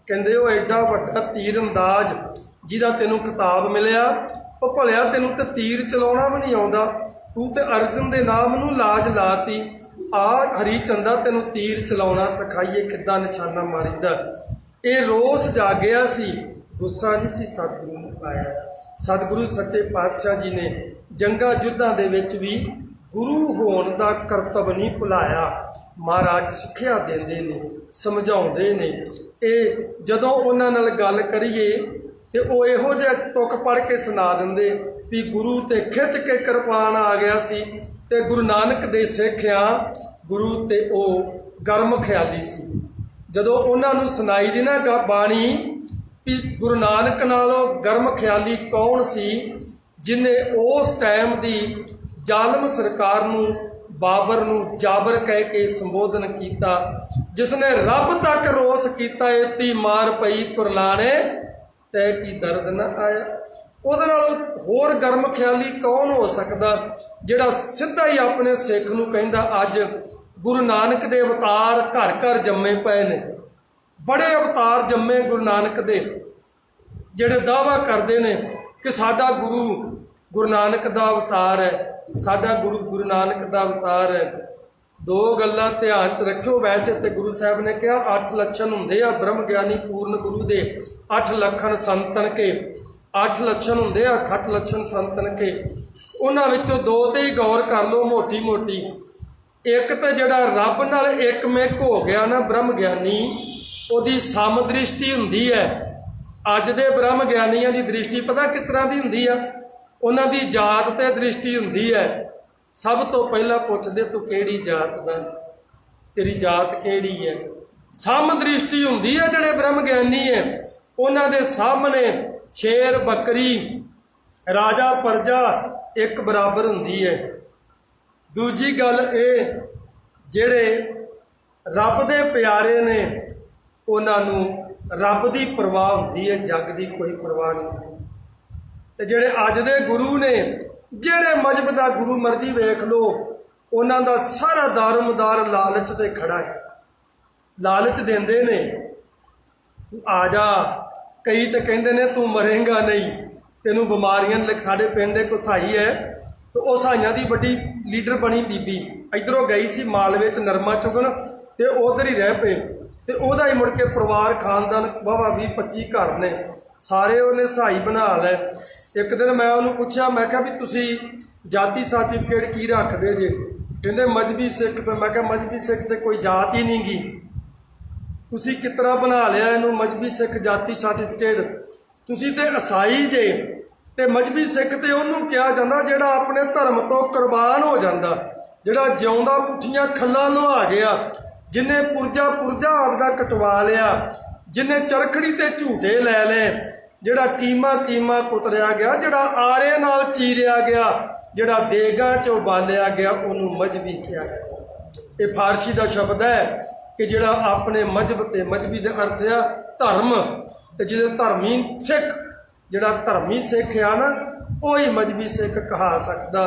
[SPEAKER 1] ਕਹਿੰਦੇ ਉਹ ਐਡਾ ਵੱਡਾ ਤੀਰ ਅੰਦਾਜ਼ ਜਿਹਦਾ ਤੈਨੂੰ ਖਿਤਾਬ ਮਿਲਿਆ, ਉਹ ਭਲਿਆ ਤੈਨੂੰ ਤੇ ਤੀਰ ਚਲਾਉਣਾ ਵੀ ਨਹੀਂ ਆਉਂਦਾ, ਤੂੰ ਤੇ ਅਰਜਨ ਦੇ ਨਾਮ ਨੂੰ ਲਾਜ ਲਾਤੀ। ਆ ਹਰੀ ਚੰਦਾ ਤੈਨੂੰ ਤੀਰ ਚਲਾਉਣਾ ਸਿਖਾਈਏ, ਕਿੱਦਾਂ ਨਿਸ਼ਾਨਾ ਮਾਰੀਦਾ। ਇਹ ਰੋਸ ਜਾਗਿਆ ਸੀ, ਗੁੱਸਾ ਨਹੀਂ ਸੀ ਸਤਿਗੁਰੂ ਨੂੰ ਆਇਆ। ਸਤਿਗੁਰੂ ਸੱਚੇ ਪਾਤਸ਼ਾਹ ਜੀ ਨੇ ਜੰਗਾਂ ਯੁੱਧਾਂ ਦੇ ਵਿੱਚ ਵੀ ਗੁਰੂ ਹੋਣ ਦਾ ਕਰਤੱਵ ਨਹੀਂ ਭੁਲਾਇਆ। ਮਹਾਰਾਜ ਸਿੱਖਿਆ ਦਿੰਦੇ ਨੇ, ਸਮਝਾਉਂਦੇ ਨੇ। ਇਹ ਜਦੋਂ ਉਹਨਾਂ ਨਾਲ ਗੱਲ ਕਰੀਏ ਤੇ ਉਹ ਇਹੋ ਜਿਹਾ ਤੁਕ ਪੜ੍ਹ ਕੇ ਸੁਣਾ ਦਿੰਦੇ ਵੀ ਗੁਰੂ ਤੇ ਖਿੱਚ ਕੇ ਕਿਰਪਾਨ ਆ ਗਿਆ ਸੀ, ਤੇ ਗੁਰੂ ਨਾਨਕ ਦੇ ਸਿੱਖਿਆ ਗੁਰੂ ਤੇ ਉਹ ਗਰਮ ਖਿਆਲੀ ਸੀ। ਜਦੋਂ ਉਹਨਾਂ ਨੂੰ ਸੁਣਾਈ ਦੀ ਨਾ ਬਾਣੀ ਵੀ ਗੁਰੂ ਨਾਨਕ ਨਾਲੋਂ ਗਰਮ ਖਿਆਲੀ ਕੌਣ ਸੀ, ਜਿਹਨੇ ਉਸ ਟਾਈਮ ਦੀ ਜ਼ਾਲਮ ਸਰਕਾਰ ਨੂੰ, ਬਾਬਰ ਨੂੰ ਜਾਬਰ ਕਹਿ ਕੇ ਸੰਬੋਧਨ ਕੀਤਾ, ਜਿਸ ਨੇ ਰੱਬ ਤੱਕ ਰੋਸ ਕੀਤਾ, ਏਤੀ ਮਾਰ ਪਈ ਕੁਰਲਾਣੇ ਤੈ ਕੀ ਦਰਦ ਨਾ ਆਇਆ। ਉਹਦੇ ਨਾਲ ਹੋਰ ਗਰਮ ਖਿਆਲੀ ਕੌਣ ਹੋ ਸਕਦਾ, ਜਿਹੜਾ ਸਿੱਧਾ ਹੀ ਆਪਣੇ ਸਿੱਖ ਨੂੰ ਕਹਿੰਦਾ ਅੱਜ ਗੁਰੂ ਨਾਨਕ ਦੇ ਅਵਤਾਰ ਘਰ ਘਰ ਜੰਮੇ ਪਏ ਨੇ। ਬੜੇ ਅਵਤਾਰ ਜੰਮੇ ਗੁਰੂ ਨਾਨਕ ਦੇ, ਜਿਹੜੇ ਦਾਅਵਾ ਕਰਦੇ ਨੇ ਕਿ ਸਾਡਾ ਗੁਰੂ ਨਾਨਕ ਦਾ ਅਵਤਾਰ ਹੈ, ਸਾਡਾ ਗੁਰੂ ਨਾਨਕ ਦਾ ਅਵਤਾਰ ਹੈ। 2 ਗੱਲਾਂ ਧਿਆਨ 'ਚ ਰੱਖਿਓ। ਵੈਸੇ ਤੇ ਗੁਰੂ ਸਾਹਿਬ ਨੇ ਕਿਹਾ 8 ਲੱਛਣ ਹੁੰਦੇ ਆ ਬ੍ਰਹਮ ਗਿਆਨੀ ਪੂਰਨ ਗੁਰੂ ਦੇ, 8 ਲੱਖਣ ਸੰਤਨ ਕੇ, 8 ਲੱਛਣ ਹੁੰਦੇ ਆ, 8 ਲੱਛਣ ਸੰਤਨ ਕੇ। ਉਹਨਾਂ ਵਿੱਚੋਂ 2 ਤੇ ਹੀ ਗੌਰ ਕਰ ਲਓ ਮੋਟੀ ਮੋਟੀ। ਇੱਕ ਤਾਂ ਜਿਹੜਾ ਰੱਬ ਨਾਲ ਇੱਕਮਿਕ ਹੋ ਗਿਆ ਨਾ ਬ੍ਰਹਮ ਗਿਆਨੀ, ਉਹਦੀ ਸਮ ਦ੍ਰਿਸ਼ਟੀ ਹੁੰਦੀ ਹੈ। ਅੱਜ ਦੇ ਬ੍ਰਹਮ ਗਿਆਨੀਆਂ ਦੀ ਦ੍ਰਿਸ਼ਟੀ ਪਤਾ ਕਿਸ ਤਰ੍ਹਾਂ ਦੀ ਹੁੰਦੀ ਆ? ਉਹਨਾਂ ਦੀ ਜਾਤ 'ਤੇ ਦ੍ਰਿਸ਼ਟੀ ਹੁੰਦੀ ਹੈ। ਸਭ ਤੋਂ ਪਹਿਲਾਂ ਪੁੱਛਦੇ ਤੂੰ ਕਿਹੜੀ ਜਾਤ ਦਾ, ਤੇਰੀ ਜਾਤ ਕਿਹੜੀ ਹੈ? ਸਮ ਦ੍ਰਿਸ਼ਟੀ ਹੁੰਦੀ ਹੈ। ਜਿਹੜੇ ਬ੍ਰਹਮ ਗਿਆਨੀ ਹੈ ਉਹਨਾਂ ਦੇ ਸਾਹਮਣੇ ਸ਼ੇਰ ਬੱਕਰੀ, ਰਾਜਾ ਪ੍ਰਜਾ ਇੱਕ ਬਰਾਬਰ ਹੁੰਦੀ ਹੈ। ਦੂਜੀ ਗੱਲ ਇਹ, ਜਿਹੜੇ ਰੱਬ ਦੇ ਪਿਆਰੇ ਨੇ ਉਹਨਾਂ ਨੂੰ ਰੱਬ ਦੀ ਪਰਵਾਹ ਹੁੰਦੀ ਹੈ, ਜੱਗ ਦੀ ਕੋਈ ਪਰਵਾਹ ਨਹੀਂ ਹੁੰਦੀ। ਤੇ ਜਿਹੜੇ ਅੱਜ ਦੇ ਗੁਰੂ ਨੇ, ਜਿਹੜੇ ਮਜ਼ਹਬ ਦਾ ਗੁਰੂ ਮਰਜ਼ੀ ਵੇਖ ਲਓ, ਉਹਨਾਂ ਦਾ ਸਾਰਾ ਦਾਰੋਮਦਾਰ ਲਾਲਚ 'ਤੇ ਖੜਾ ਹੈ। ਲਾਲਚ ਦਿੰਦੇ ਨੇ, ਤੂੰ ਆ ਜਾ। ਕਈ ਤਾਂ ਕਹਿੰਦੇ ਨੇ ਤੂੰ ਮਰੇਂਗਾ ਨਹੀਂ, ਤੈਨੂੰ ਬਿਮਾਰੀਆਂ। ਸਾਡੇ ਪਿੰਡ ਇੱਕ ਸਾਈ ਹੈ, ਤੇ ਉਹ ਸਾਈਆਂ ਦੀ ਵੱਡੀ ਲੀਡਰ ਬਣੀ ਬੀਬੀ। ਇੱਧਰੋਂ ਗਈ ਸੀ ਮਾਲਵੇ 'ਚ ਨਰਮਾ ਚੁਗਣ, ਤੇ ਉੱਧਰ ਹੀ ਰਹਿ ਪਏ। ਤੇ ਉਹਦਾ ਹੀ ਮੁੜ ਕੇ ਪਰਿਵਾਰ ਖਾਨਦਾਨ ਵਾਹਵਾ 20-25 ਘਰ ਨੇ, ਸਾਰੇ ਉਹਨੇ ਸਾਈ ਬਣਾ ਲਏ। ਇੱਕ ਦਿਨ ਮੈਂ ਉਹਨੂੰ ਪੁੱਛਿਆ, ਮੈਂ ਕਿਹਾ ਵੀ ਤੁਸੀਂ ਜਾਤੀ ਸਰਟੀਫਿਕੇਟ ਕੀ ਰੱਖਦੇ ਜੇ? ਕਹਿੰਦੇ ਮਜ਼੍ਹਬੀ ਸਿੱਖ। ਤੇ ਮੈਂ ਕਿਹਾ ਮਜ਼੍ਹਬੀ ਸਿੱਖ ਤੇ ਕੋਈ ਜਾਤ ਹੀ ਨਹੀਂ ਗੀ, ਤੁਸੀਂ ਕਿਸ ਤਰ੍ਹਾਂ ਬਣਾ ਲਿਆ ਇਹਨੂੰ ਮਜ਼੍ਹਬੀ ਸਿੱਖ ਜਾਤੀ ਸਰਟੀਫਿਕੇਟ? ਤੁਸੀਂ ਤੇ ਈਸਾਈ ਜੇ ਤੇ ਮਜ਼੍ਹਬੀ ਸਿੱਖ ਤੇ ਉਹਨੂੰ ਕਿਹਾ ਜਾਂਦਾ ਜਿਹੜਾ ਆਪਣੇ ਧਰਮ ਤੋਂ ਕੁਰਬਾਨ ਹੋ ਜਾਂਦਾ, ਜਿਹੜਾ ਜਿਉਂਦਾ ਪੁੱਠੀਆਂ ਖੱਲਾਂ ਲੁਹਾ ਗਿਆ, ਜਿਹਨੇ ਪੁਰਜਾ ਆਪਦਾ ਕਟਵਾ ਲਿਆ, ਜਿਹਨੇ ਚਰਖੜੀ ਤੇ ਝੂਟੇ ਲੈ ਲਏ, ਜਿਹੜਾ ਕੀਮਾ ਕੁਤਰਿਆ ਗਿਆ, ਜਿਹੜਾ ਆਰੇ ਨਾਲ ਚੀਰਿਆ ਗਿਆ, ਜਿਹੜਾ ਦੇਗਾਂ 'ਚ ਉਬਾਲਿਆ ਗਿਆ, ਉਹਨੂੰ ਮਜ਼੍ਹਬੀ ਕਿਹਾ ਗਿਆ। ਇਹ ਫਾਰਸੀ ਦਾ ਸ਼ਬਦ ਹੈ ਕਿ ਜਿਹੜਾ ਆਪਣੇ ਮਜ਼ਹਬ ਤੇ ਮਜ਼੍ਹਬੀ ਦੇ ਅਰਥ ਆ ਧਰਮ, ਤੇ ਜਿਹਦੇ ਧਰਮੀ ਸਿੱਖ, ਜਿਹੜਾ ਧਰਮੀ ਸਿੱਖ ਆ ਨਾ ਉਹੀ ਮਜ਼੍ਹਬੀ ਸਿੱਖ ਕਹਾ ਸਕਦਾ।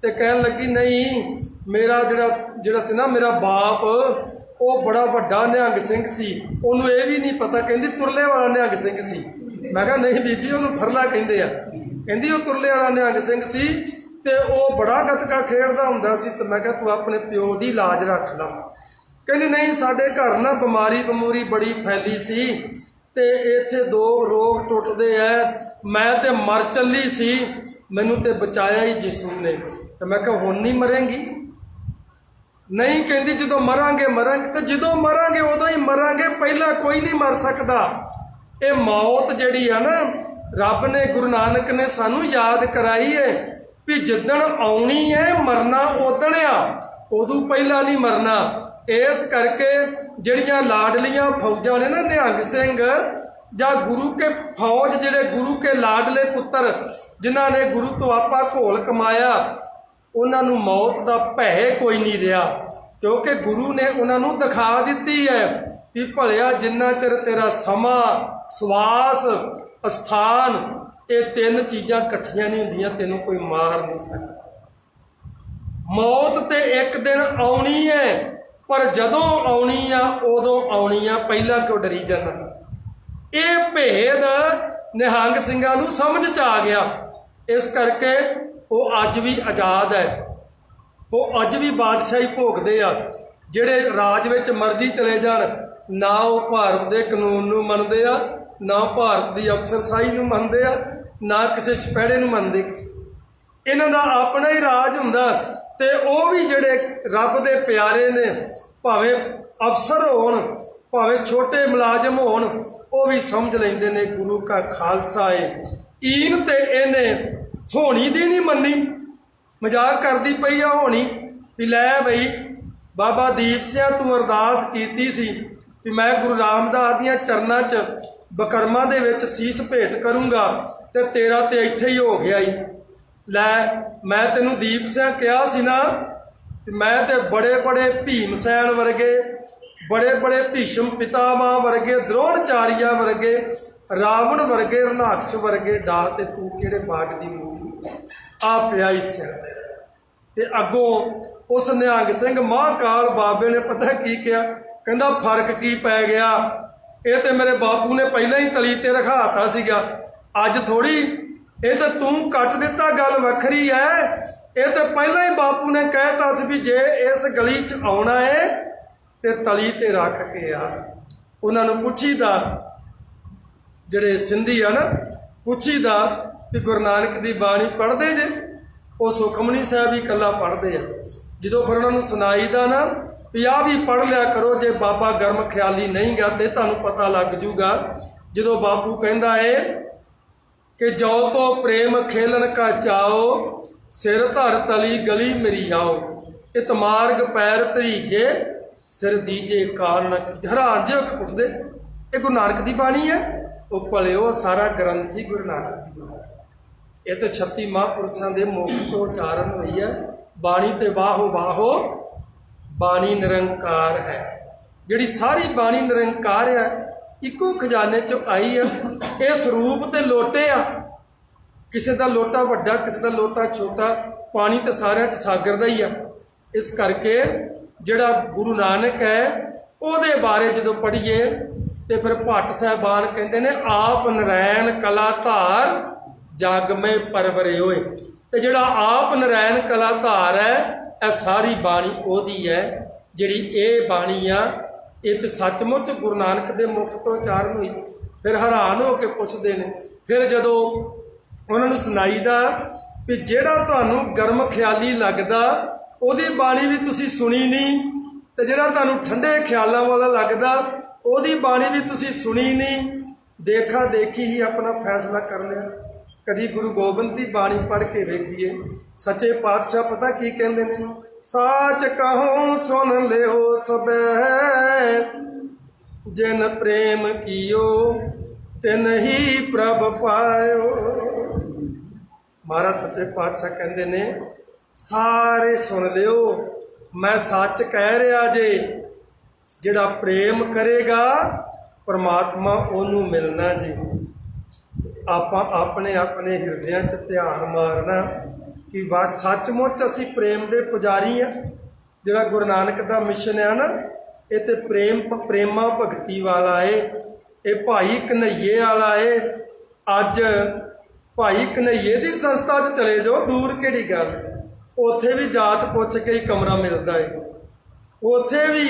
[SPEAKER 1] ਤੇ ਕਹਿਣ ਲੱਗੀ ਨਹੀਂ, ਮੇਰਾ ਜਿਹੜਾ ਸੀ ਨਾ ਮੇਰਾ ਬਾਪ ਉਹ ਬੜਾ ਵੱਡਾ ਨਿਹੰਗ ਸਿੰਘ ਸੀ, ਉਹਨੂੰ ਇਹ ਵੀ ਨਹੀਂ ਪਤਾ, ਕਹਿੰਦੀ ਤੁਰਲੇ ਵਾਲਾ ਨਿਹੰਗ ਸਿੰਘ ਸੀ। ਮੈਂ ਕਿਹਾ ਨਹੀਂ ਬੀਬੀ, ਉਹਨੂੰ ਫਰਲਾ ਕਹਿੰਦੇ ਆ। ਕਹਿੰਦੀ ਉਹ ਤੁਰਲੇ ਵਾਲਾ ਨਿਹੰਗ ਸਿੰਘ ਸੀ ਤੇ ਉਹ ਬੜਾ ਗੱਤਕਾ ਖੇਡਦਾ ਹੁੰਦਾ ਸੀ। ਤੇ ਮੈਂ ਕਿਹਾ ਤੂੰ ਆਪਣੇ ਪਿਓ ਦੀ ਲਾਜ ਰੱਖ ਲਾ। ਕਹਿੰਦੀ ਨਹੀਂ, ਸਾਡੇ ਘਰ ਨਾ ਬਿਮਾਰੀ ਬੜੀ ਫੈਲੀ ਸੀ ਤੇ ਇੱਥੇ 2 ਰੋਗ ਟੁੱਟਦੇ ਐ, ਮੈਂ ਤੇ ਮਰ ਚੱਲੀ ਸੀ, ਮੈਨੂੰ ਤੇ ਬਚਾਇਆ ਹੀ ਯਿਸੂ ਨੇ। ਤੇ ਮੈਂ ਕਿਹਾ ਹੁਣ ਨਹੀਂ ਮਰੇਂਗੀ? ਨਹੀਂ, ਕਹਿੰਦੀ ਜਦੋਂ ਮਰਾਂਗੇ ਤੇ ਜਦੋਂ ਮਰਾਂਗੇ ਉਦੋਂ ਹੀ ਮਰਾਂਗੇ, ਪਹਿਲਾਂ ਕੋਈ ਨਹੀਂ ਮਰ ਸਕਦਾ। ਇਹ ਮੌਤ ਜਿਹੜੀ ਆ ਨਾ, ਰੱਬ ਨੇ, ਗੁਰੂ ਨਾਨਕ ਨੇ ਸਾਨੂੰ ਯਾਦ ਕਰਾਈ ਹੈ ਵੀ ਜਿੱਦਣ ਆਉਣੀ ਹੈ ਮਰਨਾ ਉਦਣ ਆ, ਉਦੋਂ ਪਹਿਲਾਂ ਨਹੀਂ ਮਰਨਾ। ਇਸ ਕਰਕੇ ਜਿਹੜੀਆਂ ਲਾਡਲੀਆਂ ਫੌਜਾਂ ਨੇ ਨਾ, ਨਿਹੰਗ ਸਿੰਘ ਜਾਂ ਗੁਰੂ ਕੇ ਫੌਜ, ਜਿਹੜੇ ਗੁਰੂ ਕੇ ਲਾਡਲੇ ਪੁੱਤਰ ਜਿਨ੍ਹਾਂ ਨੇ ਗੁਰੂ ਤੋਂ ਆਪਾ ਘੋਲ ਕਮਾਇਆ, ਉਹਨਾਂ ਨੂੰ ਮੌਤ ਦਾ ਭੈ ਕੋਈ ਨਹੀਂ ਰਿਹਾ, ਕਿਉਂਕਿ ਗੁਰੂ ਨੇ ਉਹਨਾਂ ਨੂੰ ਦਿਖਾ ਦਿੱਤੀ ਹੈ ਵੀ ਭਲਿਆ ਜਿੰਨਾ ਚਿਰ ਤੇਰਾ ਸਮਾਂ, ਸਵਾਸ, ਅਸਥਾਨ, ਇਹ 3 ਚੀਜ਼ਾਂ ਇਕੱਠੀਆਂ ਨਹੀਂ ਹੁੰਦੀਆਂ, ਤੈਨੂੰ ਕੋਈ ਮਾਰ ਨਹੀਂ ਸਕਦਾ। ਮੌਤ ਤੇ ਇੱਕ ਦਿਨ ਆਉਣੀ ਹੈ, ਪਰ ਜਦੋਂ ਆਉਣੀ ਆ ਉਦੋਂ ਆਉਣੀ ਆ, ਪਹਿਲਾਂ ਕਿਉਂ ਡਰੀ ਜਾਂਦਾ? ਇਹ ਭੇਦ ਨਿਹੰਗ ਸਿੰਘਾਂ ਨੂੰ ਸਮਝ 'ਚ ਆ ਗਿਆ। ਇਸ ਕਰਕੇ ਉਹ ਅੱਜ ਵੀ ਆਜ਼ਾਦ ਹੈ, ਉਹ ਅੱਜ ਵੀ ਬਾਦਸ਼ਾਹੀ ਭੋਗਦੇ ਆ। ਜਿਹੜੇ ਰਾਜ ਵਿੱਚ ਮਰਜ਼ੀ ਚਲੇ ਜਾਣ, ਨਾ ਉਹ ਭਾਰਤ ਦੇ ਕਾਨੂੰਨ ਨੂੰ ਮੰਨਦੇ ਆ, ਨਾ ਭਾਰਤ ਦੀ ਅਫਸਰਸ਼ਾਹੀ ਨੂੰ ਮੰਨਦੇ ਆ, ਨਾ ਕਿਸੇ ਛਪੇੜੇ ਨੂੰ ਮੰਨਦੇ। ਇਹਨਾਂ ਦਾ ਆਪਣਾ ਹੀ ਰਾਜ ਹੁੰਦਾ। ਤੇ ਉਹ ਵੀ ਜਿਹੜੇ ਰੱਬ ਦੇ ਪਿਆਰੇ ਨੇ, ਭਾਵੇਂ ਅਫਸਰ ਹੋਣ, ਭਾਵੇਂ ਛੋਟੇ ਮੁਲਾਜ਼ਮ ਹੋਣ, ਉਹ ਵੀ ਸਮਝ ਲੈਂਦੇ ਨੇ ਗੁਰੂ ਕਾ ਖਾਲਸਾ ਏ। ਈਨ ਤੇ ਇਹਨੇ ਹੋਣੀ ਦੀ ਨਹੀਂ ਮੰਨੀ, ਮਜ਼ਾਕ ਕਰਦੀ ਪਈ ਆ ਹੋਣੀ ਵੀ ਲੈ ਬਈ ਬਾਬਾ ਦੀਪ ਸਿੰਘ ਤੂੰ ਅਰਦਾਸ ਕੀਤੀ ਸੀ ਵੀ ਮੈਂ ਗੁਰੂ ਰਾਮਦਾਸ ਦੀਆਂ ਚਰਨਾਂ 'ਚ ਬਕਰਮਾਂ ਦੇ ਵਿੱਚ ਸੀਸ ਭੇਟ ਕਰੂੰਗਾ, ਤੇ ਤੇਰਾ ਤੇ ਇੱਥੇ ਹੀ ਹੋ ਗਿਆ ਹੀ। ਲੈ ਮੈਂ ਤੈਨੂੰ ਦੀਪ ਸਿੰਘ ਕਿਹਾ ਸੀ ਨਾ, ਮੈਂ ਤੇ ਬੜੇ ਭੀਮ ਸੈਨ ਵਰਗੇ, ਬੜੇ ਭੀਸ਼ਮ ਪਿਤਾਮਾ ਵਰਗੇ, ਦ੍ਰੋਣਾਚਾਰੀਆ ਵਰਗੇ, ਰਾਵਣ ਵਰਗੇ, ਰਣਾਕਸ਼ ਵਰਗੇ ਡਾ, ਤੇ ਤੂੰ ਕਿਹੜੇ ਬਾਗ ਦੀ ਮੂਲੀ ਆ ਪਿਆ ਹੀ ਸਿਰ ਤੇ ਅੱਗੋਂ ਉਸ ਨਿਹੰਗ ਸਿੰਘ ਮਹਾਂਕਾਲ ਬਾਬੇ ਨੇ ਪਤਾ ਕੀ ਕਿਹਾ? ਕਹਿੰਦਾ ਫਰਕ ਕੀ ਪੈ ਗਿਆ, ਇਹ ਤੇ ਮੇਰੇ ਬਾਪੂ ਨੇ ਪਹਿਲਾਂ ਹੀ ਤਲੀ ਤੇ ਰਖਾਤਾ ਸੀਗਾ, ਅੱਜ ਥੋੜੀ, ਇਹ ਤਾਂ ਤੂੰ ਕੱਟ ਦਿੱਤਾ, ਗੱਲ ਵੱਖਰੀ ਹੈ। ਇਹ ਤਾਂ ਪਹਿਲਾਂ ਹੀ ਬਾਪੂ ਨੇ ਕਹਿਤਾ ਸੀ ਵੀ ਜੇ ਇਸ ਗਲੀ 'ਚ ਆਉਣਾ ਹੈ ਤੇ ਤਲੀ ਤੇ ਰੱਖ ਕੇ ਆ। ਉਹਨਾਂ ਨੂੰ ਪੁੱਛੀਦਾ, ਜਿਹੜੇ ਸਿੰਧੀ ਆ ਨਾ, ਪੁੱਛੀਦਾ ਵੀ ਗੁਰੂ ਨਾਨਕ ਦੀ ਬਾਣੀ ਪੜ੍ਹਦੇ ਜੇ? ਉਹ ਸੁਖਮਨੀ ਸਾਹਿਬ ਹੀ ਇਕੱਲਾ ਪੜ੍ਹਦੇ ਆ। ਜਦੋਂ ਫਿਰ ਉਹਨਾਂ ਨੂੰ ਸੁਣਾਈਦਾ ਨਾ ਵੀ ਆਹ ਵੀ ਪੜ੍ਹ ਲਿਆ ਕਰੋ, ਜੇ ਬਾਬਾ ਗਰਮ ਖਿਆਲੀ ਨਹੀਂ ਗਾ ਤੇ ਤੁਹਾਨੂੰ ਪਤਾ ਲੱਗ ਜੂਗਾ। ਜਦੋਂ ਬਾਪੂ ਕਹਿੰਦਾ ਏ ਕਿ ਜੋ ਤੋ ਪ੍ਰੇਮ ਖੇਲਣ ਕਾ ਚਾਓ, ਸਿਰ ਧਰ ਤਲੀ ਗਲੀ ਮੇਰੀ ਆਓ, ਇਤ ਮਾਰਗ ਪੈਰ ਧਰੀਜੇ, ਸਿਰ ਦੀਜੇ ਕਾਰਨ। ਹੈਰਾਨ ਜੇ ਹੋ ਕੇ ਪੁੱਛਦੇ ਇਹ ਗੁਰੂ ਨਾਨਕ ਦੀ ਬਾਣੀ ਹੈ? ਉਹ ਭਲਿਓ ਸਾਰਾ ਗ੍ਰੰਥ ਹੀ ਗੁਰੂ ਨਾਨਕ ਦੀ ਬਾਣੀ। ਇਹ ਤਾਂ 36 ਮਹਾਂਪੁਰਸ਼ਾਂ ਦੇ ਮੁਖ ਤੋਂ ਉਚਾਰਨ ਹੋਈ ਹੈ ਬਾਣੀ। ਤੇ ਵਾਹੋ ਵਾਹੋ ਬਾਣੀ ਨਿਰੰਕਾਰ ਹੈ। ਜਿਹੜੀ ਸਾਰੀ ਬਾਣੀ ਨਿਰੰਕਾਰ ਹੈ, ਇੱਕੋ ਖਜ਼ਾਨੇ 'ਚੋਂ ਆਈ ਹੈ। ਇਹ ਸਰੂਪ ਤੇ ਲੋਟੇ ਆ, ਕਿਸੇ ਦਾ ਲੋਟਾ ਵੱਡਾ, ਕਿਸੇ ਦਾ ਲੋਟਾ ਛੋਟਾ, ਪਾਣੀ ਤੇ ਸਾਰਿਆਂ 'ਚ ਸਾਗਰ ਦਾ ਹੀ ਆ। ਇਸ ਕਰਕੇ ਜਿਹੜਾ ਗੁਰੂ ਨਾਨਕ ਹੈ ਉਹਦੇ ਬਾਰੇ ਜਦੋਂ ਪੜ੍ਹੀਏ ਤੇ ਫਿਰ ਭੱਟ ਸਾਹਿਬਾਨ ਕਹਿੰਦੇ ਨੇ ਆਪ ਨਰੈਣ ਕਲਾ ਧਾਰ ਜਗ ਮੈਂ ਪਰਵਰੇ ਹੋਏ। ਤੇ ਜਿਹੜਾ ਆਪ ਨਰੈਣ ਕਲਾ ਧਾਰ ਹੈ, ਇਹ ਸਾਰੀ ਬਾਣੀ ਉਹਦੀ ਹੈ। ਜਿਹੜੀ ਇਹ ਬਾਣੀ ਆ, ਇਹ ਤਾਂ ਸੱਚਮੁੱਚ ਗੁਰੂ ਨਾਨਕ ਦੇ ਮੁਖ ਤੋਂ ਉਚਾਰਨ ਹੋਈ। ਫਿਰ ਹੈਰਾਨ ਹੋ ਕੇ ਪੁੱਛਦੇ ਨੇ, ਫਿਰ ਜਦੋਂ ਉਹਨਾਂ ਨੂੰ ਸੁਣਾਈਦਾ ਵੀ ਜਿਹੜਾ ਤੁਹਾਨੂੰ ਗਰਮ ਖਿਆਲੀ ਲੱਗਦਾ ਉਹਦੀ ਬਾਣੀ ਵੀ ਤੁਸੀਂ ਸੁਣੀ ਨਹੀਂ, ਤੇ ਜਿਹੜਾ ਤੁਹਾਨੂੰ ਠੰਡੇ ਖਿਆਲਾਂ ਵਾਲਾ ਲੱਗਦਾ ਉਹਦੀ ਬਾਣੀ ਵੀ ਤੁਸੀਂ ਸੁਣੀ ਨਹੀਂ। देखा देखी ही अपना फैसला कर लिया। कभी गुरु गोबिंद की बाणी पढ़ के देखिए, सच्चे पातशाह पता की कहते ने, साच कहो सुन लियो सबे, जिन प्रेम कियो तिन ही प्रभ पायो। महाराज सच्चे पातशाह कहते ने, सारे सुन लियो, मैं सच कह रहा जे, जिहड़ा प्रेम करेगा परमात्मा ओनू मिलना जी। आपां अपने अपने हिरदियां च ध्यान मारना कि बस सचमुच असी प्रेम दे पुजारी हाँ। जिहड़ा गुरु नानक दा मिशन है ना, ये तो प्रेमा भगती वाला है, ये भाई कन्हैये वाला है। अज भाई कन्हैये दी संस्था च चले जाओ, दूर किहड़ी गल, उत्थे भी जात पुछ के ही कमरा मिलता है। उत्थे भी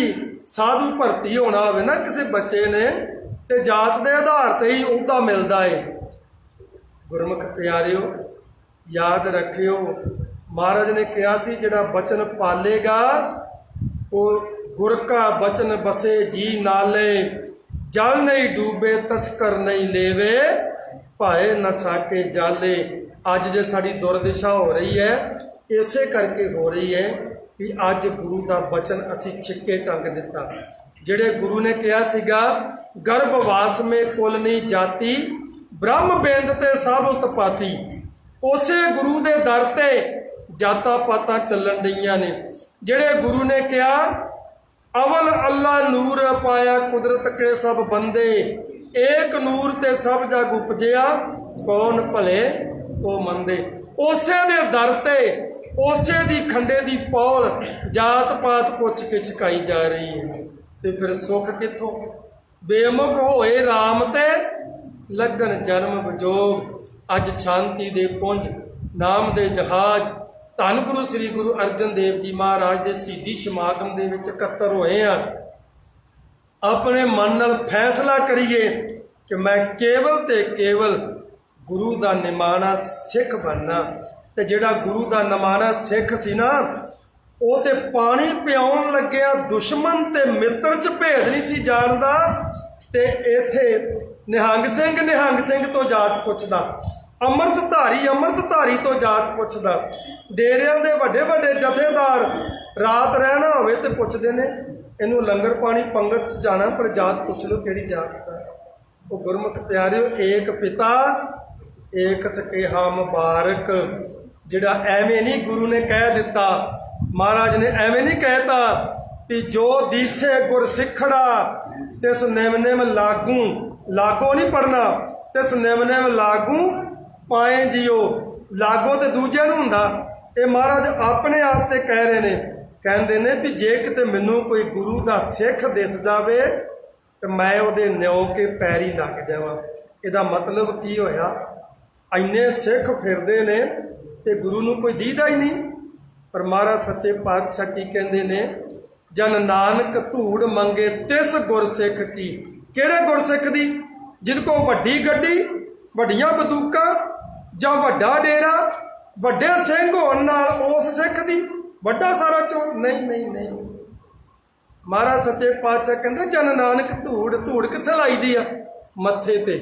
[SPEAKER 1] साधु भर्ती होना होवे ना किसी बच्चे ने, तो जात के आधार पर ही उहदा मिलता है। गुरमुख प्यारिओ याद रखियो, महाराज ने कहा सी जिहड़ा बचन पालेगा वो गुर का बचन बसे जी नाले, जल नहीं डूबे तस्कर नहीं लेवे, भाए न साके जाले। अज जे साड़ी दुर्दशा हो रही है, इसे करके हो रही है कि अज गुरु का बचन असी छिक्के टंग दिता। जिहड़े गुरु ने कहा सीगा, गर्भवास में कुल नहीं जाती, ब्रह्म बेंद ते सब उत्पाती, उसे गुरु के दर ते जाता पाता चलन रही ने। जिहड़े गुरु ने कहा, अवल अल्लाह नूर पाया कुदरत के सब बंदे, एक नूर ते सब जग उपजिया, कौन भले तो मंदे। उसे दे दर ते उसे दी खंडे दी पौल जात पात पुछ के छकाई जा रही है। तो फिर सुख कितों, बेमुख होए राम ते लगन जन्म विजोग। अज शांति दे पुंज नाम दे जहाज धन गुरु श्री गुरु अर्जन देव जी महाराज के शहीदी समागम दे विच इकट्ठे होए हैं। अपने मन नाल फैसला करिए कि मैं केवल ते केवल गुरु का निमाना सिख बनना। तो जिहड़ा गुरु का निमाना सिख सी ना, वो तो पानी पियाउण लग्या दुश्मन ते मित्र च भेद नहीं सी जानदा। ते इत्थे निहंग सिंह तो जात पुछदा, अमृतधारी तो जात पुछदा। डेरियां दे वड्डे वड्डे जथेदार रात रहना होवे ते पुछदे ने, इनू लंगर पानी पंगत च जाना, पर जात पुछ लो किहड़ी जात दा। वो गुरमुख प्यारिओ, एक पिता एक सकेहा मुबारक। जिहड़ा एवें नहीं गुरु ने कह दिता, महाराज ने एवें नहीं कहता कि जो दीसे गुर सिखड़ा तिस निम निम लागू, लागो नहीं पढ़ना, तिस निम निम लागू पाए जियो। लागो तो दूजे नूं हुंदा, ये महाराज अपने आप ते कह रहे ने। कहते ने भी जे किते मैनू कोई गुरु का सिख दिस जावे तो मैं उहदे न्यो के पैरी लग जावां। इहदा मतलब की होया, इन्ने सिख फिरदे ने ते गुरु नूं कोई दीदा ही नहीं। पर महाराज सच्चे पातशाह की कहते ने, जन नानक धूड़ मंगे तिस गुरसिख की। किहड़े गुरसिख दी? जिद को वड्डी गड्डी, वड्डियां बंदूकां जां वड्डा डेरा, वड्डे सिंह होण नाल उस सिख दी, वड्डा सारा चोर नहीं नहीं नहीं। महाराज सच्चे पातशाह कहते जन नानक धूड़, धूड़ कित्थे लाई दी आ? मत्थे ते।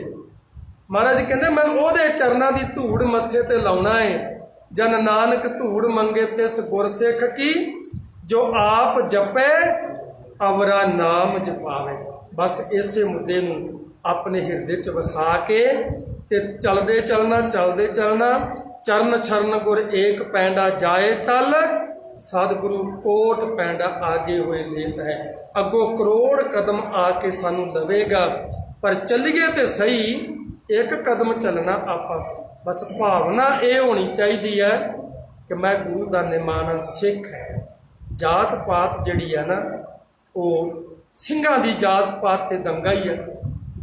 [SPEAKER 1] महाराज जी कहते मैं ओहदे चरनां दी धूड़ मत्थे ते लाउणा है। जन नानक धूड़ मंगे तिस गुरसिख की, जो आप जपे अवरा नाम जपावे। बस इसे मुद्दे नूं अपने हिरदे च वसा के ते चलदे चलना चरण छरण गुर एक पैंडा जाए चल, सतगुरु कोट पैंडा आगे हुए लेत है। अगों करोड़ कदम आके सानू लवेगा, पर चलीए तो सही एक कदम चलना आपा। बस भावना ये होनी चाहिए है कि मैं गुरु का निमाना सिख है। जात पात जिहड़ी है ना, वो ਸਿੰਘਾਂ ਦੀ जात पात ते दंगा ही है।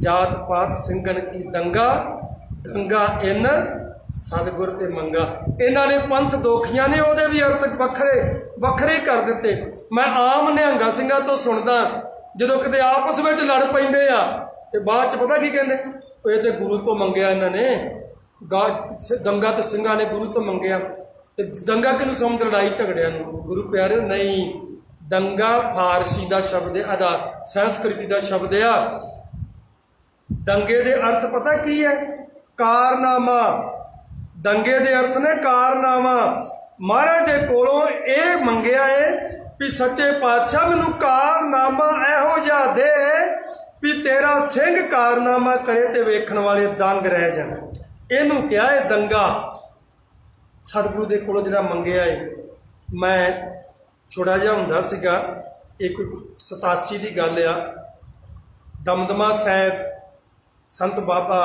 [SPEAKER 1] जात पात ਸਿੰਘਣ की दंगा, दंगा इन सतगुर ते मंगा। इन्हां ने पंथ दोखियां ने ਉਹਦੇ भी अर्थ ਵੱਖਰੇ कर दिते। मैं आम निहंगा ਸਿੰਘਾਂ तो सुनदा, ਜਦੋਂ किते आपस ਵਿੱਚ लड़ पैंदे आ ते बाद च पता की कहंदे, ਇਹ ਤੇ गुरु तो मंगिया इन्हां ने। दंगा तो ਸਿੰਘਾਂ ने गुरु तो मंगिया। दंगा किनू समझ? लड़ाई झगड़िया नूं। गुरु प्यारे नहीं, दंगा फारसी का शब्द है, संस्कृति का शब्द आ। दंगे दे अर्थ पता की है? कारनामा। दंगे दे अर्थ ने कारनामा। महाराज दे कोलों ये मंगिया है भी सच्चे पातशाह मैनू कारनामा इहो जिहा दे भी तेरा सिंह कारनामा करे ते वेखण वाले दंग रह जाण। इहनूं कहा है दंगा। सतगुरु दे कोलों जिहड़ा मंगिया है, मैं छोटा जिहा हुंदा सीगा, एक 87 की गल आ, दमदमा साहिब संत बाबा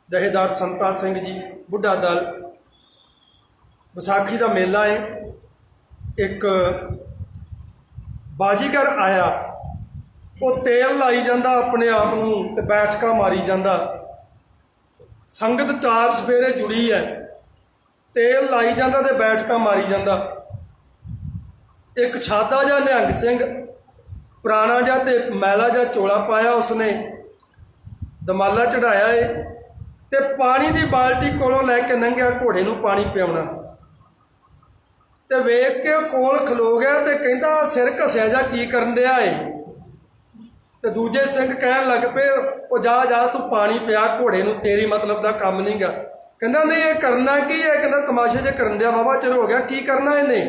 [SPEAKER 1] जहेदार संता सिंह जी बुढ़ा दल, विसाखी का मेला है। एक बाजीगर आया, वो तेल लाई जाता अपने आप नूं ते बैठका मारी जाता। संगत चार सवेरे जुड़ी है, तेल लाई जाता ते बैठका मारी जाता। एक छादा जा निहंग सिंह पुराना जा ते मैला जा चोला पाया, उसने दमाला चढ़ाया है ते पानी की बाल्टी कोलों लैके लंघिया घोड़े नूं पानी पियाउणा ते वेख के कोल खलो गया ते कहंदा सिर घसिया जा की करन दिया है। ते दूजे सिंह कहन लग पे, ओ जा जा तू पानी पिया घोड़े नूं, तेरी मतलब दा काम नहीं गा। कहंदा नहीं ये करना की है? कहंदा तमाशे जे करन दिया बाबा, चलो हो गया, की करना इन्हें?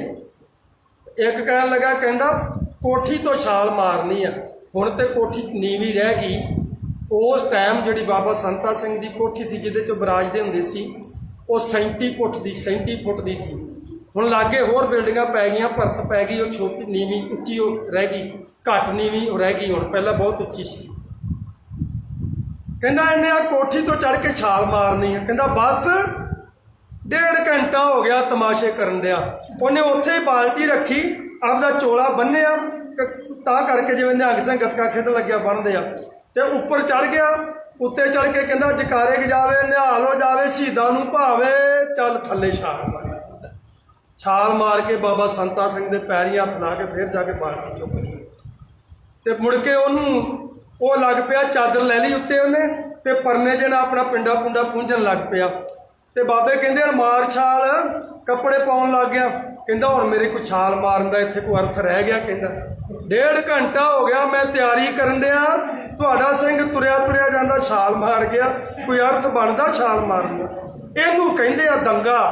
[SPEAKER 1] एक कहन लगा, कहंदा कोठी तो छाल मारनी है। हुण ते कोठी नीवी रह गई। उस टाइम जिहड़ी बाबा संता सिंह की कोठी सी जिहदे च बराजदे हुंदे सी, वो 37 फुट की 37 फुट की सी। हुण लागे होर बिल्डिंगां पै गईयां, परत पै गई, वो छोटी नीवी उच्ची रह गई, घट नीवी रह गई। हुण पहला बहुत उच्ची सी। कहंदा इन्हें आ कोठी तो चढ़ के छाल मारनी है। कहंदा बस 1.5 घंटा हो गया तमाशे करन दिया। उन्हें उत्थे ही बाल्टी रखी, आपदा चोला बन्निया तां करके जिवें निहंग सिंह गतका खेडण लग्या बनदे आ, ते उपर चढ़ गया। उत्ते चढ़ के कहंदा जकारे गजावे, निहाल हो जावे, शहीदां नूं भावे, चल थल्ले छाल मार। छाल मार के बाबा संता सिंह दे पैरीं हत्थ ला के फिर जाके बाल्टी चुक ली ते मुड़ के ओनूं वो लग पिया, चादर लै ली उत्ते उन्हें ते परने जे नाल अपना पिंडा पुंडा पूंझण लग पिया। ते बाबे कहंदे मार छाल, कपड़े पाउण लग गया। कहंदा हुण मेरे कोई छाल मारन दा इत्थे कोई अर्थ रह गया? कहंदा 1.5 घंटा हो गया मैं तैयारी करन दिया, तुहाडा सिंह तुरिया तुरिया जांदा छाल मार गया, कोई अर्थ बनदा छाल मारन दा? इहनूं कहंदे आ दंगा।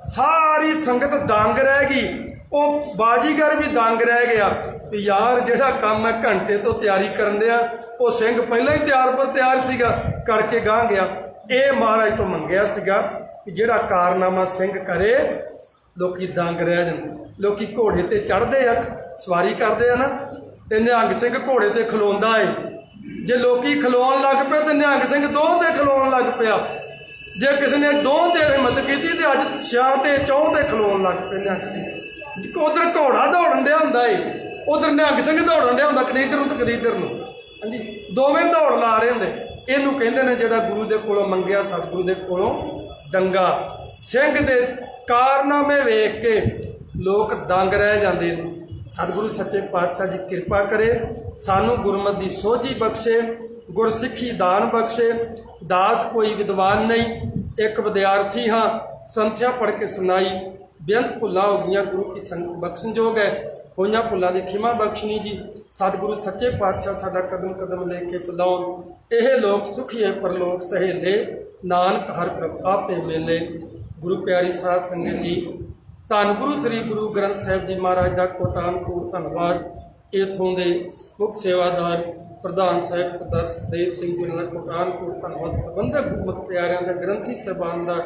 [SPEAKER 1] सारी संगत दंग रह गई, वो बाजीगर भी दंग रह गया भी यार जिहड़ा काम मैं घंटे तो तैयारी करन दिया, वो सिंह पहलां ही तैयार पर तैयार सीगा करके गां गया। ये महाराज तो मंगिया सीगा कि जिहड़ा कारनामा सिंह करे लोकी दंग रह जांदे। लोकी घोड़े ते चढ़दे आ, सवारी करदे आ ना, ते निहंग सिंह घोड़े ते खलोंदा है। जे लोकी खलोण लग पे तो निहंग सिंह दों ते खलोण लग पिया। जे किसी ने दों ते हिम्मत की तो अज 6 ते 4 ते खलोण लग पे निहंग सिंह। उधर घोड़ा दौड़न दिया हुंदा है, उधर निहंग सिंह दौड़न दिया हुंदा, कदी इधर नूं ते कदी इधर नूं। हाँ जी, दोवें दौड़ ला रहे हुंदे। इहनूं कहंदे ने जिहड़ा गुरु दे कोलों मंगिया, सतगुरु दे कोलों दंगा। सिंह दे कारनामे वेख के लोग दंग रह जाते हैं। सतगुरु सच्चे पातशाह जी कृपा करे, सानू गुरमत की सोझी बख्शे, गुरसिੱਖੀ दान बख्शे। दास कोई विद्वान नहीं, एक विद्यार्थी हाँ, संथ्या पढ़ के सुनाई। बेअंत भुलां हो गई, गुरु की बख्शनजोग है, होइयां भुलां दी खिमा बख्शनी जी। सतगुरु सच्चे पातशाह साडा कदम कदम लेके चलाउण। यह लोक सुखीए परलोक सहेले, नानक हर प्रभ आपे मेले। गुरु प्यारी साध संगत जी, धन गुरु श्री गुरु ग्रंथ साहिब जी महाराज का कोटान कोट धन्नवाद। इत्थों के मुख सेवादार प्रधान साहिब सरदार सुखदेव सिंह जी का कोटान कोट धन्नवाद। प्रबंधक गुरमुख प्यारिਆਂ का, ग्रंथी साहिबान का,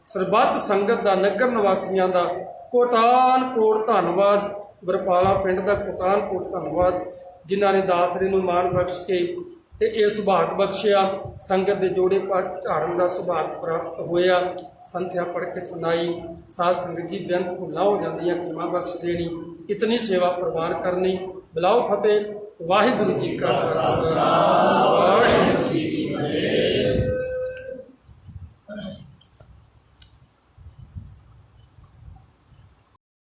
[SPEAKER 1] सरबत संगत का, नगर निवासियों का कोटान कोट धन्नवाद। बरपाला पिंड का कोटान कोट धन्नवाद, जिन्होंने दासरे नूं माण बख्श के ते ये सुभाग बख्शिया। संगत के जोड़े पाठ झाड़न का सुभाग प्राप्त होया। संथ्या पढ़ के सुनाई। साध संगत जी बेअंत भुलां हो जांदियां, खिमा बख्श देनी, इतनी सेवा प्रवान करनी। बुलाओ फतेह। वाहिगुरू जी का खालसा।